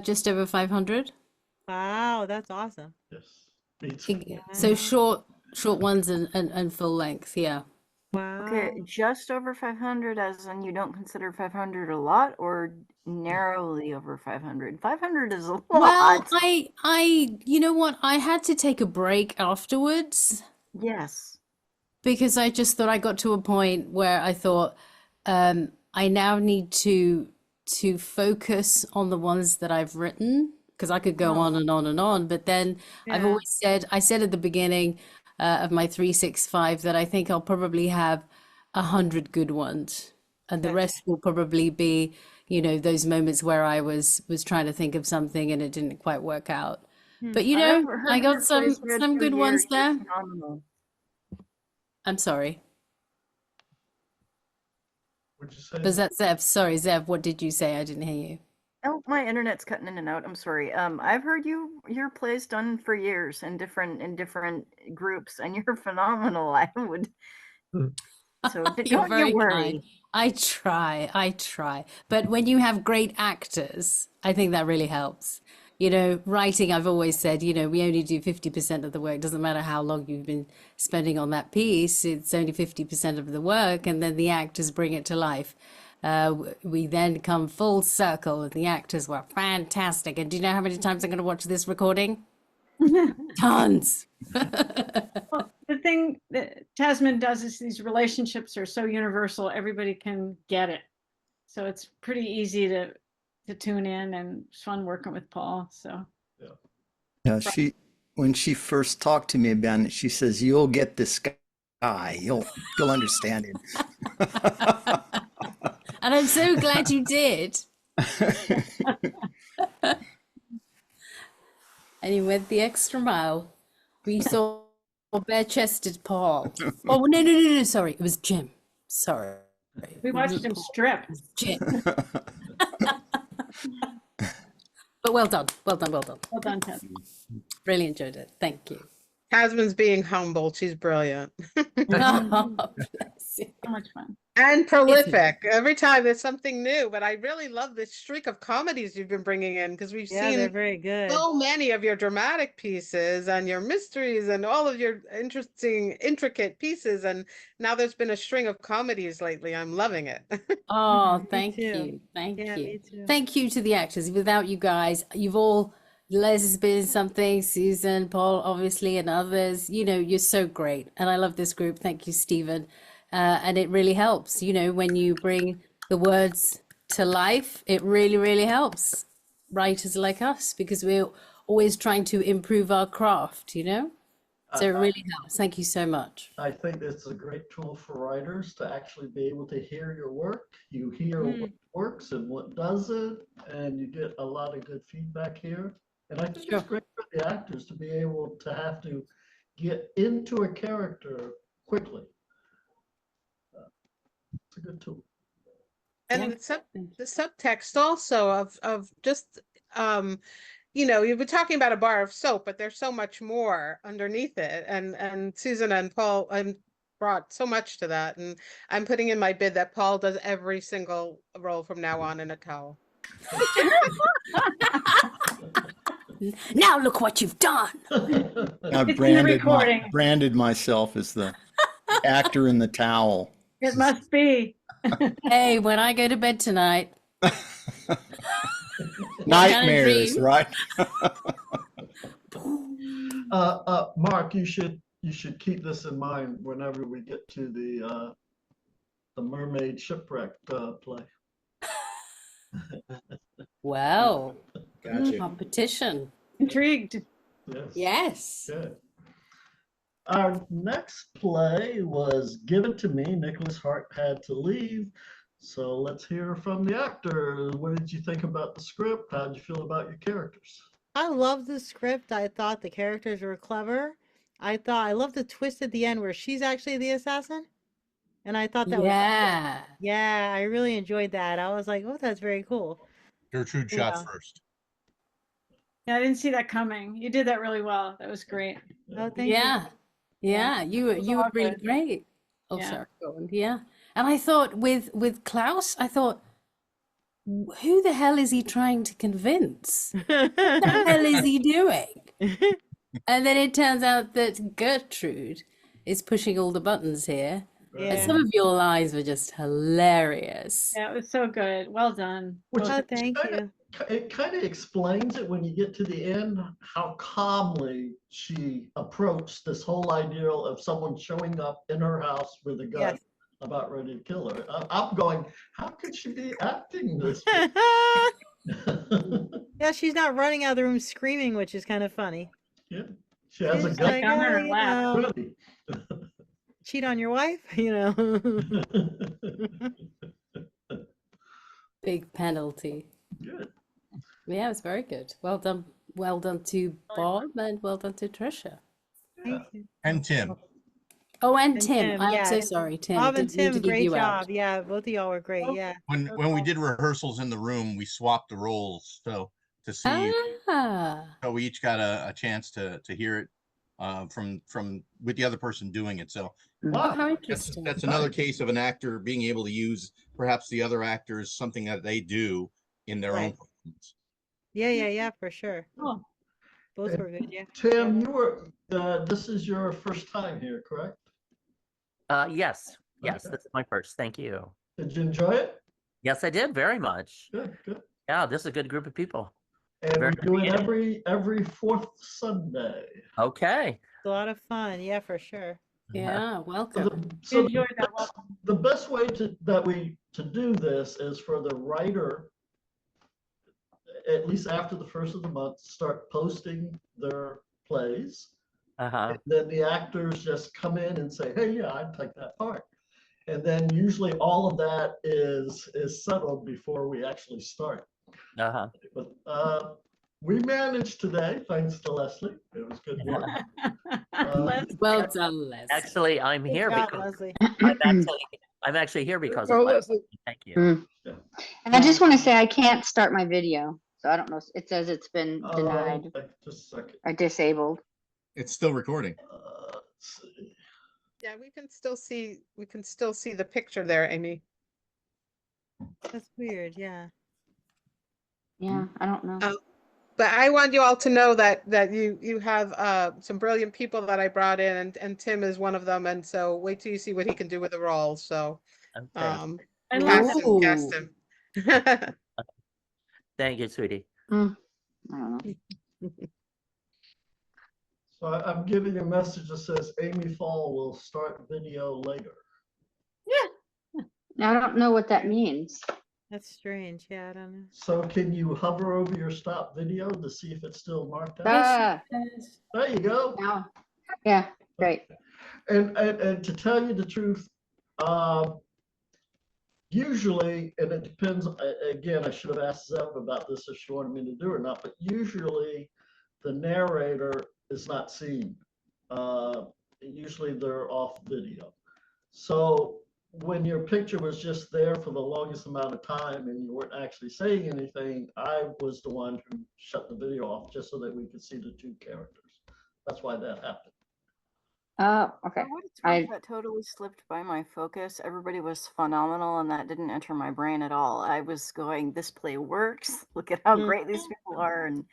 just over 500. Wow, that's awesome. Yes. So short ones and full length, yeah. Wow. Okay, just over 500, as in you don't consider 500 a lot, or narrowly over 500? 500 is a lot. Well, you know what? I had to take a break afterwards. Yes. Because I just thought I got to a point where I thought I now need to focus on the ones that I've written, because I could go on and on and on. But then I've always I said at the beginning of my 365 that I think I'll probably have 100 good ones, and the rest will probably be, those moments where I was trying to think of something and it didn't quite work out. But I got some good ones there. Phenomenal. I'm sorry. What'd you say? Was that Zev? Sorry, Zev, what did you say? I didn't hear you. Oh, my internet's cutting in and out. I'm sorry. I've heard your plays done for years in different groups, and you're phenomenal. I would. So You're don't very you worry. kind. I try. But when you have great actors, I think that really helps. Writing, I've always said, we only do 50% of the work. Doesn't matter how long you've been spending on that piece, it's only 50% of the work, and then the actors bring it to life. We then come full circle, and the actors were fantastic. And do you know how many times I'm going to watch this recording? Tons. Well, the thing that Tasman does is these relationships are so universal, everybody can get it. So it's pretty easy to tune in, and it's fun working with Paul. So Yeah, when she first talked to me about it, she says, "You'll get this guy. You'll understand him." And I'm so glad you did. And you went the extra mile. We saw bare-chested Paul. Oh, no, sorry. It was Jim. Sorry. we watched him strip. Jim. well done. Well done. Well done. Well done, Tasman. Really enjoyed it. Thank you. Tasman's being humble. She's brilliant. Oh, bless you. So much fun. And prolific. Every time there's something new. But I really love this streak of comedies you've been bringing in, because we've Yeah, they're seen very good. so many of your dramatic pieces and your mysteries and all of your interesting, intricate pieces. And now there's been a string of comedies lately. I'm loving it. Oh, thank too. you. Thank Yeah, you. me too. Thank you to the actors. Without you guys, you've all, Les has been in something, Susan, Paul, obviously, and others. You know, you're so great. And I love this group. Thank you, Stephen. And it really helps, you know, when you bring the words to life, it really, really helps writers like us, because we're always trying to improve our craft, you know? So it really helps. Thank you so much. I think it's a great tool for writers to actually be able to hear your work. You hear what works and what doesn't, and you get a lot of good feedback here. And I think it's great for the actors to be able to have to get into a character quickly. It's a good tool. And the subtext also of just you know, you've been talking about a bar of soap, but there's so much more underneath it. And Susan and Paul brought so much to that. And I'm putting in my bid that Paul does every single role from now on in a towel. Now look what you've done. I've branded myself as the actor in the towel. It must be. Hey, when I go to bed tonight, Nightmares, right? Mark, you should keep this in mind whenever we get to the mermaid shipwreck play. wow, Gotcha. competition. Intrigued. Yes. Good. Our next play was Given to Me. Nicholas Hart had to leave. So let's hear from the actor. What did you think about the script? How did you feel about your characters? I love the script. I thought the characters were clever. I love the twist at the end where she's actually the assassin. And I thought that was yeah, I really enjoyed that. I was like, oh, that's very cool. Gertrude Yeah. shot first. Yeah, I didn't see that coming. You did that really well. That was great. Oh, thank Yeah. Yeah, you were all really good. great. Oh, Yeah. sorry, go on. Yeah. And I thought with Klaus, I thought, who the hell is he trying to convince? What the hell is he doing? And then it turns out that Gertrude is pushing all the buttons here. And some of your lines were just hilarious. Yeah, it was so good. Well done. Thank you. It kind of explains it when you get to the end, how calmly she approached this whole ideal of someone showing up in her house with a gun. Yes. About ready to kill her. I'm going, how could she be acting this? Yeah, she's not running out of the room screaming, which is kind of funny. Yeah, she has a She's gun like, on her "Oh, you lap." know, ready. cheat on your wife, you know. Big penalty. Good. Yeah, it was very good. Well done. Well done to Bob and well done to Trisha. Thank you. And Tim. Oh, and And Tim. I'm yeah. so sorry, Tim. Bob and Didn't mean to Tim, leave great you out. job. Yeah, both of y'all were great. Yeah. When we did rehearsals in the room, we swapped the roles to see. Ah. So we each got a chance to hear it from with the other person doing it. So Oh, how that's interesting. another case of an actor being able to use perhaps the other actors something that they do in their own Right. performance. Yeah, for sure. Oh. Both And were good, yeah. Tim, you were, this is your first time here, correct? Yes. Yes, Okay. this is my first. Thank you. Did you enjoy it? Yes, I did very much. Good, good. Yeah, this is a good group of people. And Very we do it creative. every fourth Sunday. Okay. It's a lot of fun. Yeah, for sure. Yeah, welcome. So Enjoyed that. the best way to do this is for the writer, at least after the first of the month, start posting their plays. Uh-huh. And then the actors just come in and say, hey, yeah, I'd take that part. And then usually all of that is settled before we actually start. Uh-huh. But we managed today, thanks to Leslie. It was good work. Well done, Les. Actually, I'm Good here job, because Leslie. I'm actually here because Oh, of Leslie. Leslie. Thank you. And I just want to say I can't start my video, so I don't know. It says it's been denied Okay, just a second. or disabled. It's still recording. Let's see. Yeah, we can still see the picture there, Amy. That's weird. Yeah. Yeah, I don't know. But I want you all to know that you have some brilliant people that I brought in, and Tim is one of them. And so wait till you see what he can do with the role. So Okay. I love cast him. him. Thank you, sweetie. I don't know. So I'm giving a message that says Amy Fall will start video later. I don't know what that means. That's strange. Yeah, I don't know. So can you hover over your stop video to see if it's still marked out? Ah, There you go. now. Yeah, great. And to tell you the truth, usually, and it depends, again, I should have asked Zeb about this if she wanted me to do it or not, but usually the narrator is not seen. Usually they're off video. So when your picture was just there for the longest amount of time and you weren't actually saying anything, I was the one who shut the video off just so that we could see the two characters. That's why that happened. Oh, okay. For what it's worth, that totally slipped by my focus. Everybody was phenomenal, and that didn't enter my brain at all. I was going, this play works. Look at how great these people are. And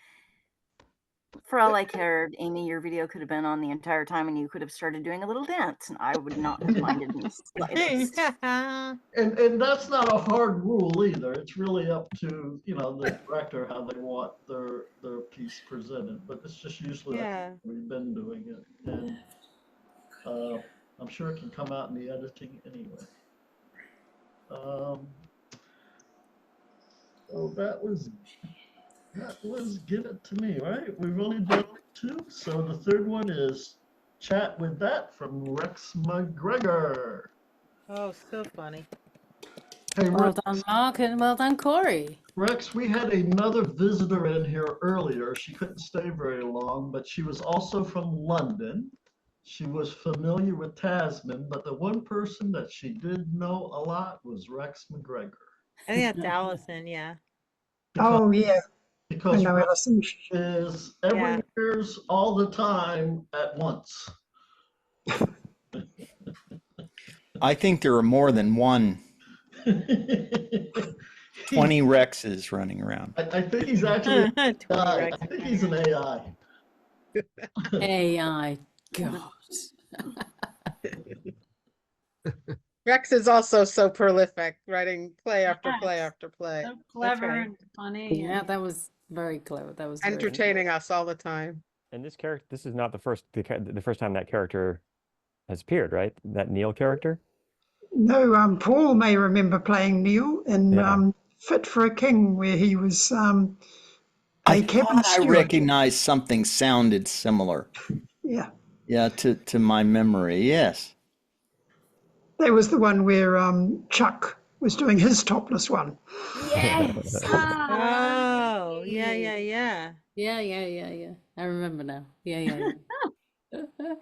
for all I cared, Amy, your video could have been on the entire time, and you could have started doing a little dance, and I would not have minded in the slightest. And that's not a hard rule either. It's really up to, you know, the director how they want their piece presented. But it's just usually Yeah. we've been doing it. And I'm sure it can come out in the editing anyway. So that was Give It To Me, right? We've only done two. So the third one is Chat With That from Rex McGregor. Oh, so funny. Hey, Well Rex, done, Mark, and well done, Corey. Rex, we had another visitor in here earlier. She couldn't stay very long, but she was also from London. She was familiar with Tasman, but the one person that she did know a lot was Rex McGregor. I think that's Allison. Yeah. Oh, yeah. Because I know Rex Alison. is everywhere's all the time at once. I think there are more than one 20 Rexes running around. I think he's actually I think he's an AI. AI, God. Rex is also so prolific, writing play after play after play. So clever and funny. Yeah, and- that was very clever. That was very Entertaining us all the time. And this character, this is not the first time that character has appeared, right? That Neil character. No, Paul may remember playing Neil in Fit for a King, where he was I cabin thought I steward. recognized something sounded similar. Yeah, Yeah, to my memory, yes. that was the one where Chuck was doing his topless one. Yes. Oh, yeah, yeah, yeah. Yeah. I remember now. Yeah.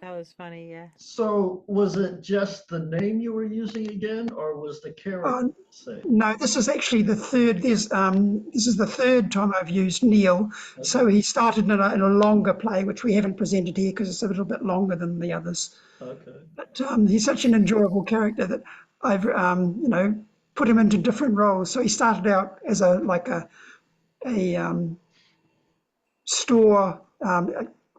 That was funny. Yeah. So was it just the name you were using again, or was the character the same? No, this is actually the third. This is the third time I've used Neil. So he started in a longer play, which we haven't presented here because it's a little bit longer than the others. Okay. But he's such an enjoyable character that I've put him into different roles. So he started out as a store,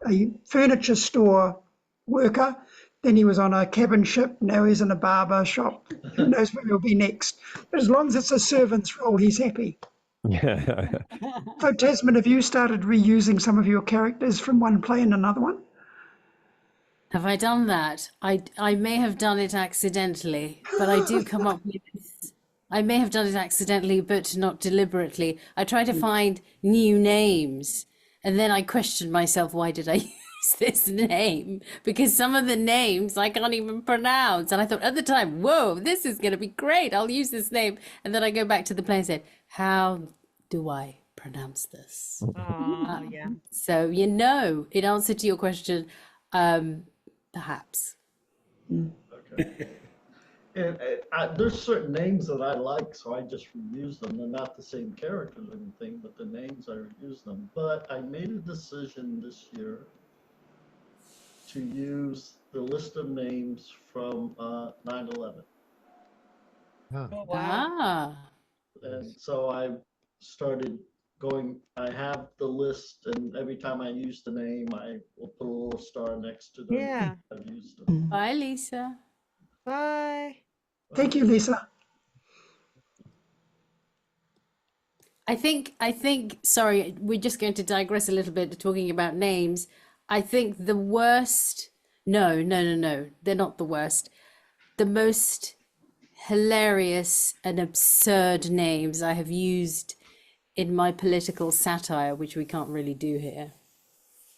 a furniture store worker. Then he was on a cabin ship. Now he's in a barber shop. Who knows where he'll be next? But as long as it's a servant's role, he's happy. Yeah. So Tasman, have you started reusing some of your characters from one play in another one? Have I done that? I may have done it accidentally, but I do come up with. I may have done it accidentally, but not deliberately. I try to find new names, and then I question myself, why did I use this name? Because some of the names I can't even pronounce. And I thought at the time, whoa, this is going to be great. I'll use this name. And then I go back to the play and said, how do I pronounce this? Oh, yeah. So, in answer to your question, perhaps. Okay. And there's certain names that I like, so I just reuse them. They're not the same characters or anything, but the names, I reuse them. But I made a decision this year to use the list of names from 9/11. Oh, wow. Ah. And so I started going, I have the list, and every time I use the name, I will put a little star next to the Yeah. I've used them. Bye, Lisa. Bye. Thank you, Lisa. I think, sorry, we're just going to digress a little bit talking about names. I think the worst, no, they're not the worst. The most hilarious and absurd names I have used in my political satire, which we can't really do here.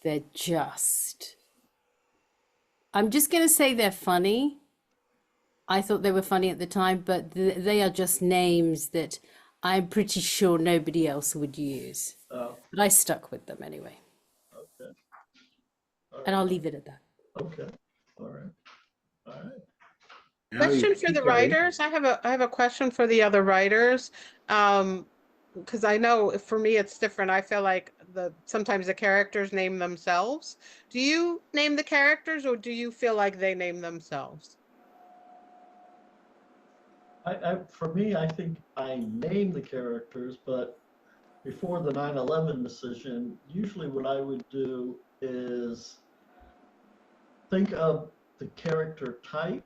They're just, I'm just going to say they're funny. I thought they were funny at the time, but they are just names that I'm pretty sure nobody else would use. Oh, But I stuck with them anyway. okay. And I'll leave it at that. Okay. All right. All right. Question for the writers. I have a question for the other writers. Because I know for me it's different. I feel like sometimes the characters name themselves. Do you name the characters, or do you feel like they name themselves? For me, I think I name the characters, but before the 9/11 decision, usually what I would do is think of the character type.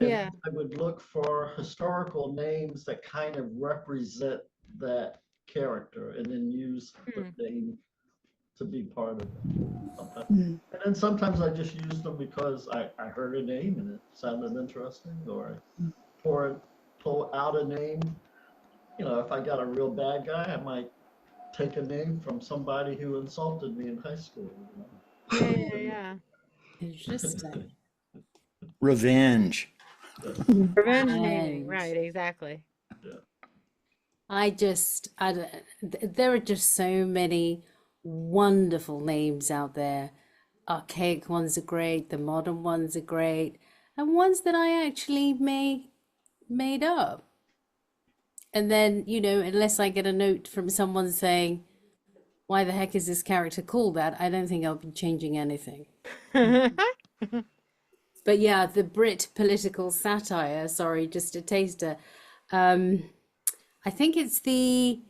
And Yeah. I would look for historical names that kind of represent that character, and then use the name to be part of it. Sometimes. And then sometimes I just use them because I heard a name and it sounded interesting, or I pull out a name. You know, if I got a real bad guy, I might take a name from somebody who insulted me in high school. You know? Yeah. Interesting. Revenge. Revenge naming. And Right, exactly. there are just so many wonderful names out there. Archaic ones are great, the modern ones are great, and ones that I actually made up. And then, you know, unless I get a note from someone saying, why the heck is this character called that? I don't think I'll be changing anything. But yeah, the Brit political satire, sorry, just a taster. I think it's the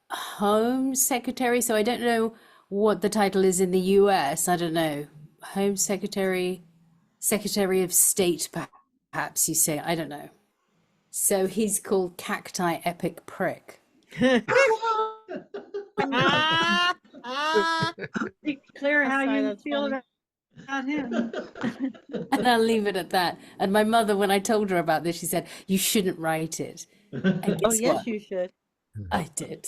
Home Secretary. So I don't know what the title is in the US. I don't know. Home Secretary, Secretary of State, perhaps you say. I don't know. So he's called Cacti Epic Prick. Clear how Sorry, you that's feel funny. about him. And I'll leave it at that. And my mother, when I told her about this, she said, you shouldn't write it. And Oh, guess yes, what? you should. I did.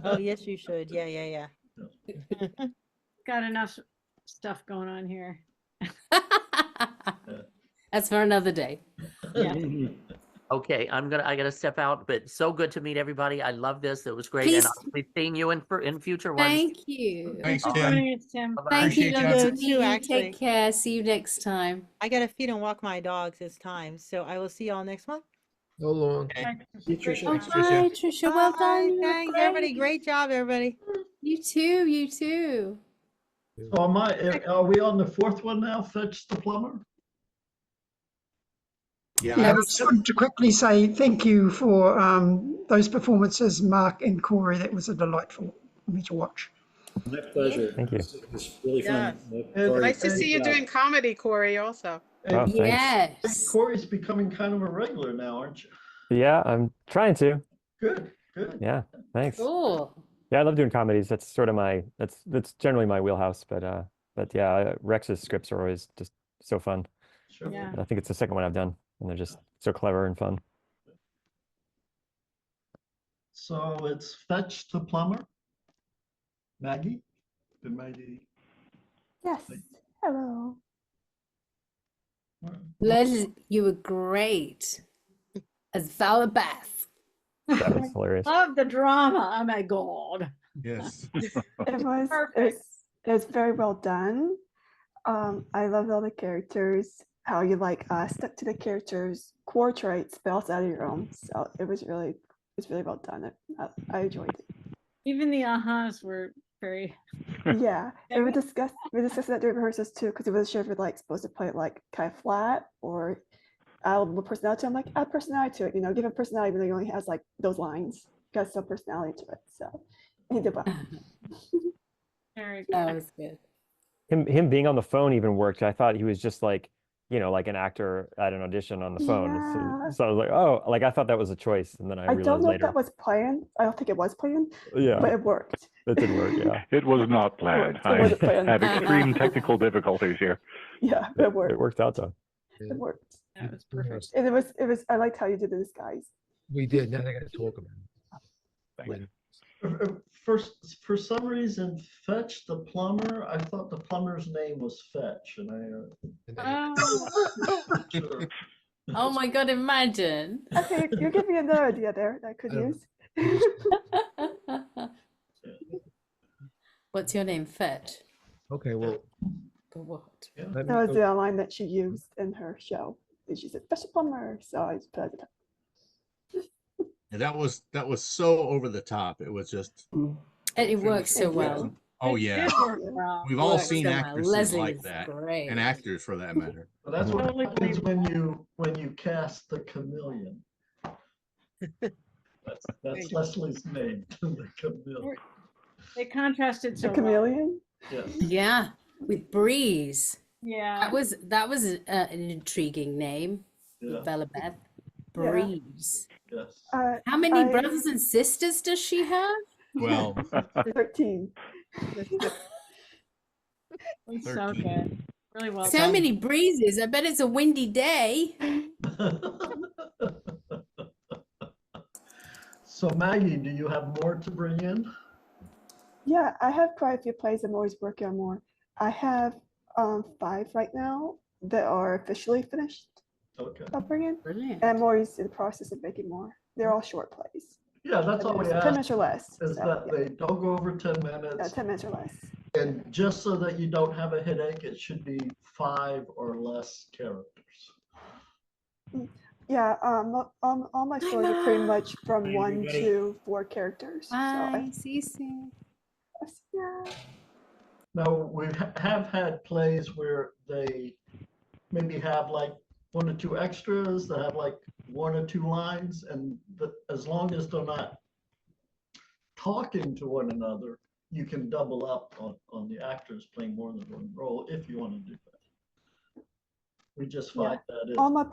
Oh, yes, you should. Yeah. Got enough stuff going on here. That's for another day. Yeah. Okay, I gotta step out, but so good to meet everybody. I love this. It was great, Please. and I'll be seeing you in future ones. Thank you. Thanks, Thanks for Tim. joining us, Tim. Bye-bye. Thank you. Appreciate Lovely you. to meet you. Actually. Take care. See you next time. I gotta feed and walk my dogs this time, so I will see y'all next month. So long. Great Oh, job. bye, Trisha. Well Bye. done. You were Thanks, everybody. great. Great job, everybody. You too. You too. So are we on the fourth one now? Fetch the plumber? Yeah, I just wanted to quickly say thank you for those performances, Mark and Corey. That was a delightful for me to watch. My pleasure. Thank you. It was really fun. Nice to see you doing comedy, Corey, also. Oh, And Yes. Corey's becoming kind of a regular now, aren't you? Yeah, I'm trying to. Good. Yeah, thanks. Cool. Yeah, I love doing comedies. That's sort of that's generally my wheelhouse. But yeah, Rex's scripts are always just so fun. Sure. Yeah. I think it's the second one I've done, and they're just so clever and fun. So it's Fetch the plumber. Maggie? Good Maggie. Yes. Hello. Leslie, you were great as Valabeth. That was hilarious. Love the drama. Oh my God. Yes. It was very well done. I loved all the characters. how you like stuck to the character's core traits, but also out of your own. So it's really well done. I enjoyed it. Even the ahas were very. Yeah, and we discussed that during rehearsals too, because we wasn't sure if we're like supposed to play it like kind of flat or add a little personality. I'm like, add personality to it, give it personality, even though he only has like those lines. Got some personality to it. So he did well. Very good. That was good. Him being on the phone even worked. I thought he was just like, like an actor at an audition on the phone. Yeah. So I was like, oh, like I thought that was a choice, and then I I don't realized know if later. that was planned. I don't think it was planned. Yeah. But it worked. It did work, yeah. It was not planned. It wasn't planned. I have extreme technical difficulties here. Yeah, it worked. It worked out though. It worked. That was perfect. And it was. I liked how you did the disguise. We did. Now I got to talk about it. For some reason, Fetch the plumber, I thought the plumber's name was Fetch, and Sure. Oh my God, imagine. Okay, you give me another idea there that I could use. What's your name, Fetch? Okay, well. For what? That was the line that she used in her show. And she said, "Fetch the plumber." So I just put it. And that was so over the top. It was just. And it works so well. Oh yeah, we've all seen actresses like that, and actors for that matter. But that's what happens when you cast the chameleon. That's Leslie's name, the chameleon. They contrasted so The chameleon. Yes. Yeah, with Breeze. Yeah. That was an intriguing name. Yeah. Velabeth. Breeze. Yes. How many brothers and sisters does she have? Well, 13. It's so good. Really well So done. many breezes. I bet it's a windy day. So Maggie, do you have more to bring in? Yeah, I have quite a few plays. I'm always working on more. I have 5 right now that are officially finished. Okay. I'll bring in. Brilliant. And I'm always in the process of making more. They're all short plays. Yeah, that's all we 10 ask. minutes or less. Is So, that yeah. they don't go over 10 minutes. Yeah, 10 minutes or less. And just so that you don't have a headache, it should be 5 or less characters. Yeah, all my stories are pretty much from 1 to 4 characters. Bye. See you soon. Yeah. Now, we have had plays where they maybe have like 1 or 2 extras that have like 1 or 2 lines, and as long as they're not talking to one another, you can double up on the actors playing more than 1 role if you want to do that. We just find that is All my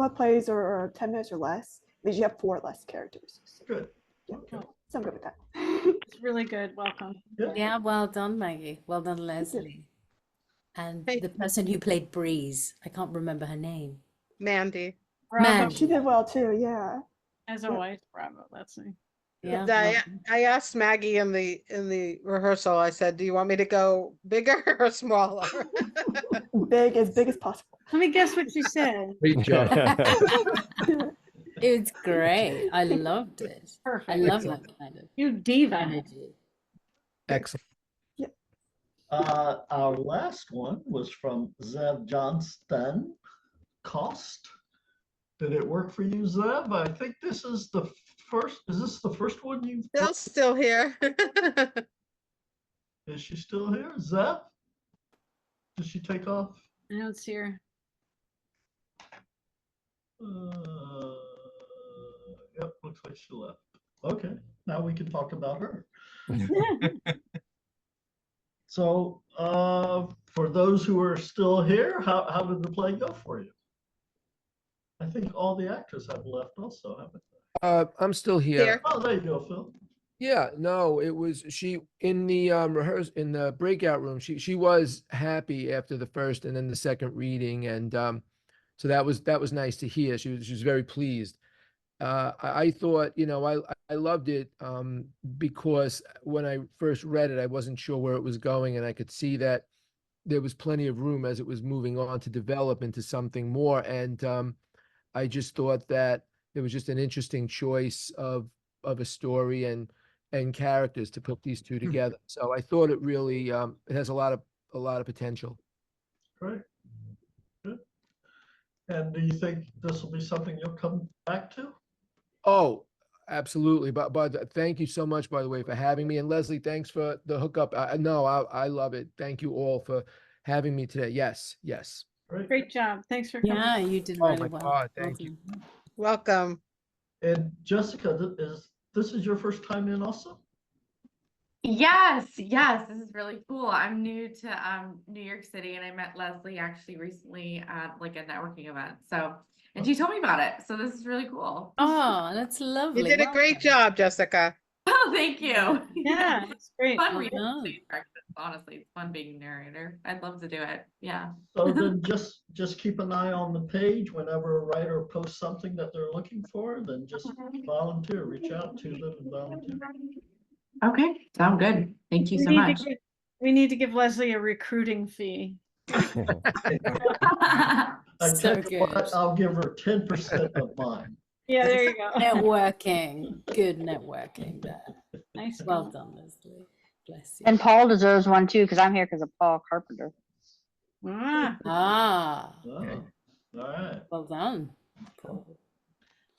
plays are 10 minutes or less. Means you have 4 less characters. So, good. Yeah, so I'm good with that. It's really good. Welcome. Yeah, well done, Maggie. Well done, Leslie. And the person who played Breeze, I can't remember her name. Mandy. Mandy. She did well too. Yeah. As always, bravo, Leslie. Yeah. I asked Maggie in the rehearsal. I said, "Do you want me to go bigger or smaller?" Big as possible. Let me guess what she said. Great job. It was great. I loved it. Perfect. I love that kind of You diva. energy. Excellent. Our last one was from Zev Johnston. Cost. Did it work for you, Zev? I think this is the first. Is this the first one you've? Bill's still here. Is she still here, Zev? Did she take off? I don't see her. Yep, looks like she left. Okay, now we can talk about her. So, for those who are still here, how did the play go for you? I think all the actors have left also, haven't they? I'm still here. Oh, there you go, Phil. Yeah, no, it was she in the in the breakout room. She was happy after the first and then the second reading, and so that was nice to hear. She was very pleased. I thought, I loved it because when I first read it, I wasn't sure where it was going, and I could see that there was plenty of room as it was moving on to develop into something more. And I just thought that it was just an interesting choice of a story and characters to put these two together. So I thought it really it has a lot of potential. Great. And do you think this will be something you'll come back to? Oh, absolutely. But thank you so much, by the way, for having me. And Leslie, thanks for the hookup. I love it. Thank you all for having me today. Yes, yes. Great job. Thanks for coming. Yeah, you did Oh really my well. God, Well thank you. done. Welcome. And Jessica, this is your first time in also? Yes, yes, this is really cool. I'm new to New York City, and I met Leslie actually recently at like a networking event. So, and she told me about it. So this is really cool. Oh, that's You lovely. did a Well great done. job, Jessica. Oh, thank you. Yeah, it's great. Fun Well reading done. stage practice, honestly. It's fun being a narrator. I'd love to do it. Yeah. So then just keep an eye on the page whenever a writer posts something that they're looking for, then just volunteer, reach out to them and volunteer. Okay, sound good. Thank you so much. We need to give Leslie a recruiting fee. I So tell you what, good. I'll give her 10% of mine. Yeah, there you go. Networking. Good networking there. Nice. Well done, Leslie. Bless you. And Paul deserves one too, because I'm here because of Paul Carpenter. Ah, Ah, Oh, all right. well done.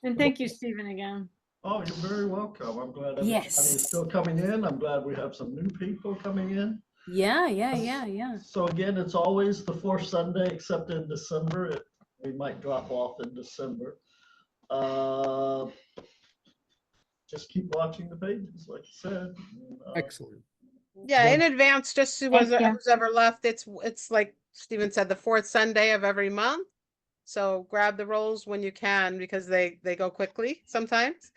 and thank you, Stephen, again. Oh, you're very welcome. I'm glad everybody Yes. is still coming in. I'm glad we have some new people coming in. Yeah. So again, it's always the fourth Sunday, except in December. We might drop off in December. Just keep watching the pages, like I said. Excellent. Yeah, in advance, just to Thank you. who's ever left, it's like Stephen said, the fourth Sunday of every month. So grab the roles when you can because they go quickly sometimes.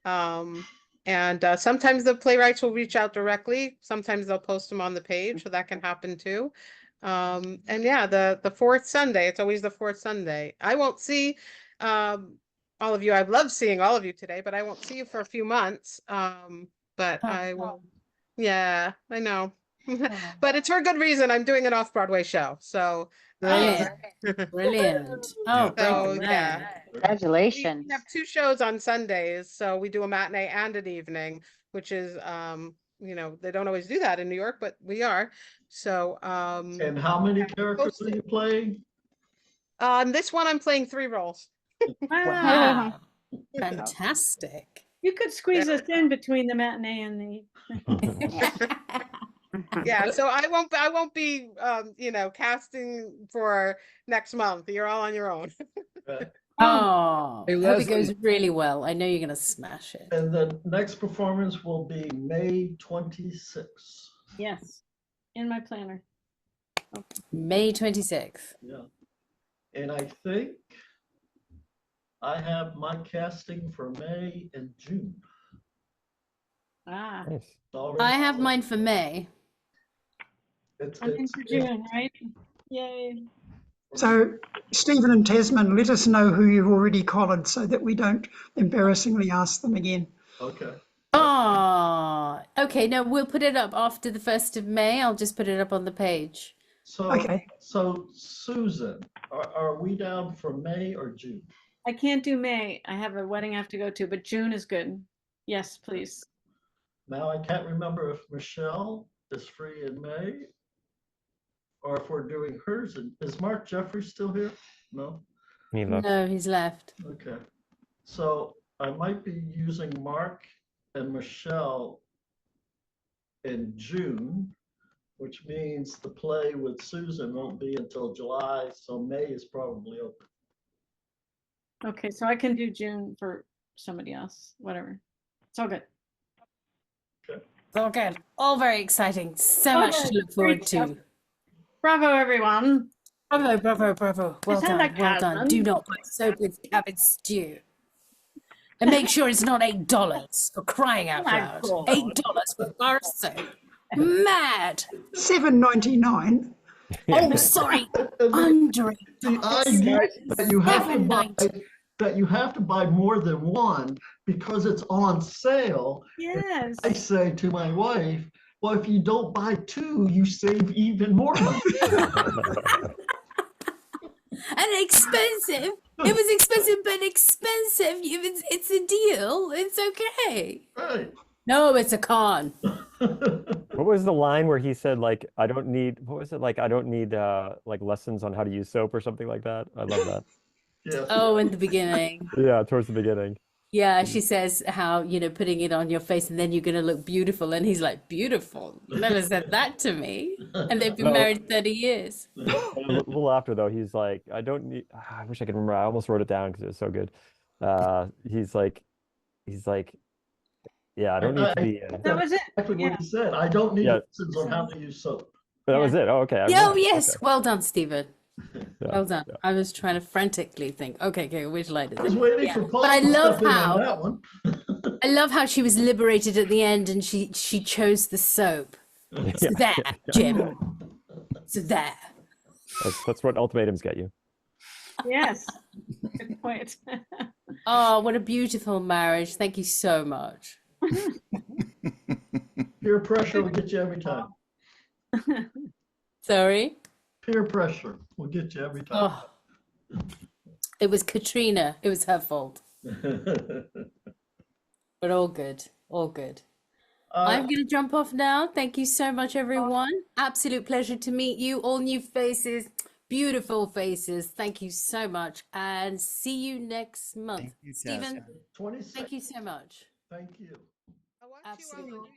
And sometimes the playwrights will reach out directly. Sometimes they'll post them on the page, so that can happen too. And yeah, the fourth Sunday, it's always the fourth Sunday. I won't see all of you. I've loved seeing all of you today, but I won't see you for a few months. But I will. Yeah, I know. But it's for a good reason. I'm doing an off-Broadway show. So Brilliant. Brilliant. Oh, So, breaking yeah. news. Congratulations. We have two shows on Sundays, so we do a matinee and an evening, which is they don't always do that in New York, but we are. So And how many characters are you playing? this one I'm playing 3 roles. Wow. Fantastic. You could squeeze us in between the matinee and the. Yeah, so I won't be casting for next month. You're all on your own. Oh, Hey, hope it Leslie. goes really well. I know you're going to smash it. And the next performance will be May 26th. Yes, in my planner. May 26th. Yeah. And I think I have my casting for May and June. Ah, Nice. It's already- I have mine for May. I'm in for June, right? Yay. So Stephen and Tasman, let us know who you've already collared so that we don't embarrassingly ask them again. Okay. Oh, okay. No, we'll put it up after the 1st of May. I'll just put it up on the page. So, Okay. so Susan, are we down for May or June? I can't do May. I have a wedding I have to go to, but June is good. Yes, please. Now I can't remember if Michelle is free in May or if we're doing hers. Is Mark Jeffries still here? No? He left. No, he's left. Okay. So I might be using Mark and Michelle in June, which means the play with Susan won't be until July, so May is probably open. Okay, so I can do June for somebody else, whatever. It's all good. It's all good. All very exciting. So much to look forward Great stuff. to. Bravo, everyone. Bravo, bravo, bravo. Well Just had done, that well done. Catherine. Do not buy soap with cabbage stew. And make sure it's not $8 for crying out My loud. God. $8 for bar soap. Mad. $7.99. Oh, sorry. Under See, I get that you have to buy that you have to buy more than one because it's on sale. Yes. I say to my wife, well, if you don't buy 2, you save even more money. And expensive. It was expensive, but expensive. If it's a deal, it's okay. Right. No, it's a con. What was the line where he said, like, I don't need, what was it? Like, I don't need like lessons on how to use soap or something like that. I love that. Yes. Oh, in the beginning. Yeah, towards the beginning. Yeah, she says how, putting it on your face and then you're going to look beautiful. And he's like, beautiful? You never said that to me. And they've been No. married 30 years. A little after though, he's like, I don't need. I wish I could remember. I almost wrote it down because it was so good. He's like, yeah, I don't need to be. That was it. Exactly Yeah. what he said. I don't need Yeah. lessons on how to use soap. That was it. Oh, okay. I Oh, remember. yes. Okay. Well done, Stephen. Yeah, Well done. yeah. I was trying to frantically think, okay, which line is I was it? waiting Yeah. for Paul But I to love step in on how that one. I love how she was liberated at the end and she chose the soap. So Yeah. there, Jim. So there. That's what ultimatums get you. Yes. Good point. Oh, what a beautiful marriage. Thank you so much. Peer pressure will get you every time. Sorry? Peer pressure will get you every time. Oh, it was Katrina. It was her fault. But all good. All good. I'm going to jump off now. Thank you so much, everyone. Absolute pleasure to meet you. All new faces, beautiful faces. Thank you so much. And see you next month. Thank you, Stephen, Tessa. 26. thank you so much. Thank you. Absolutely.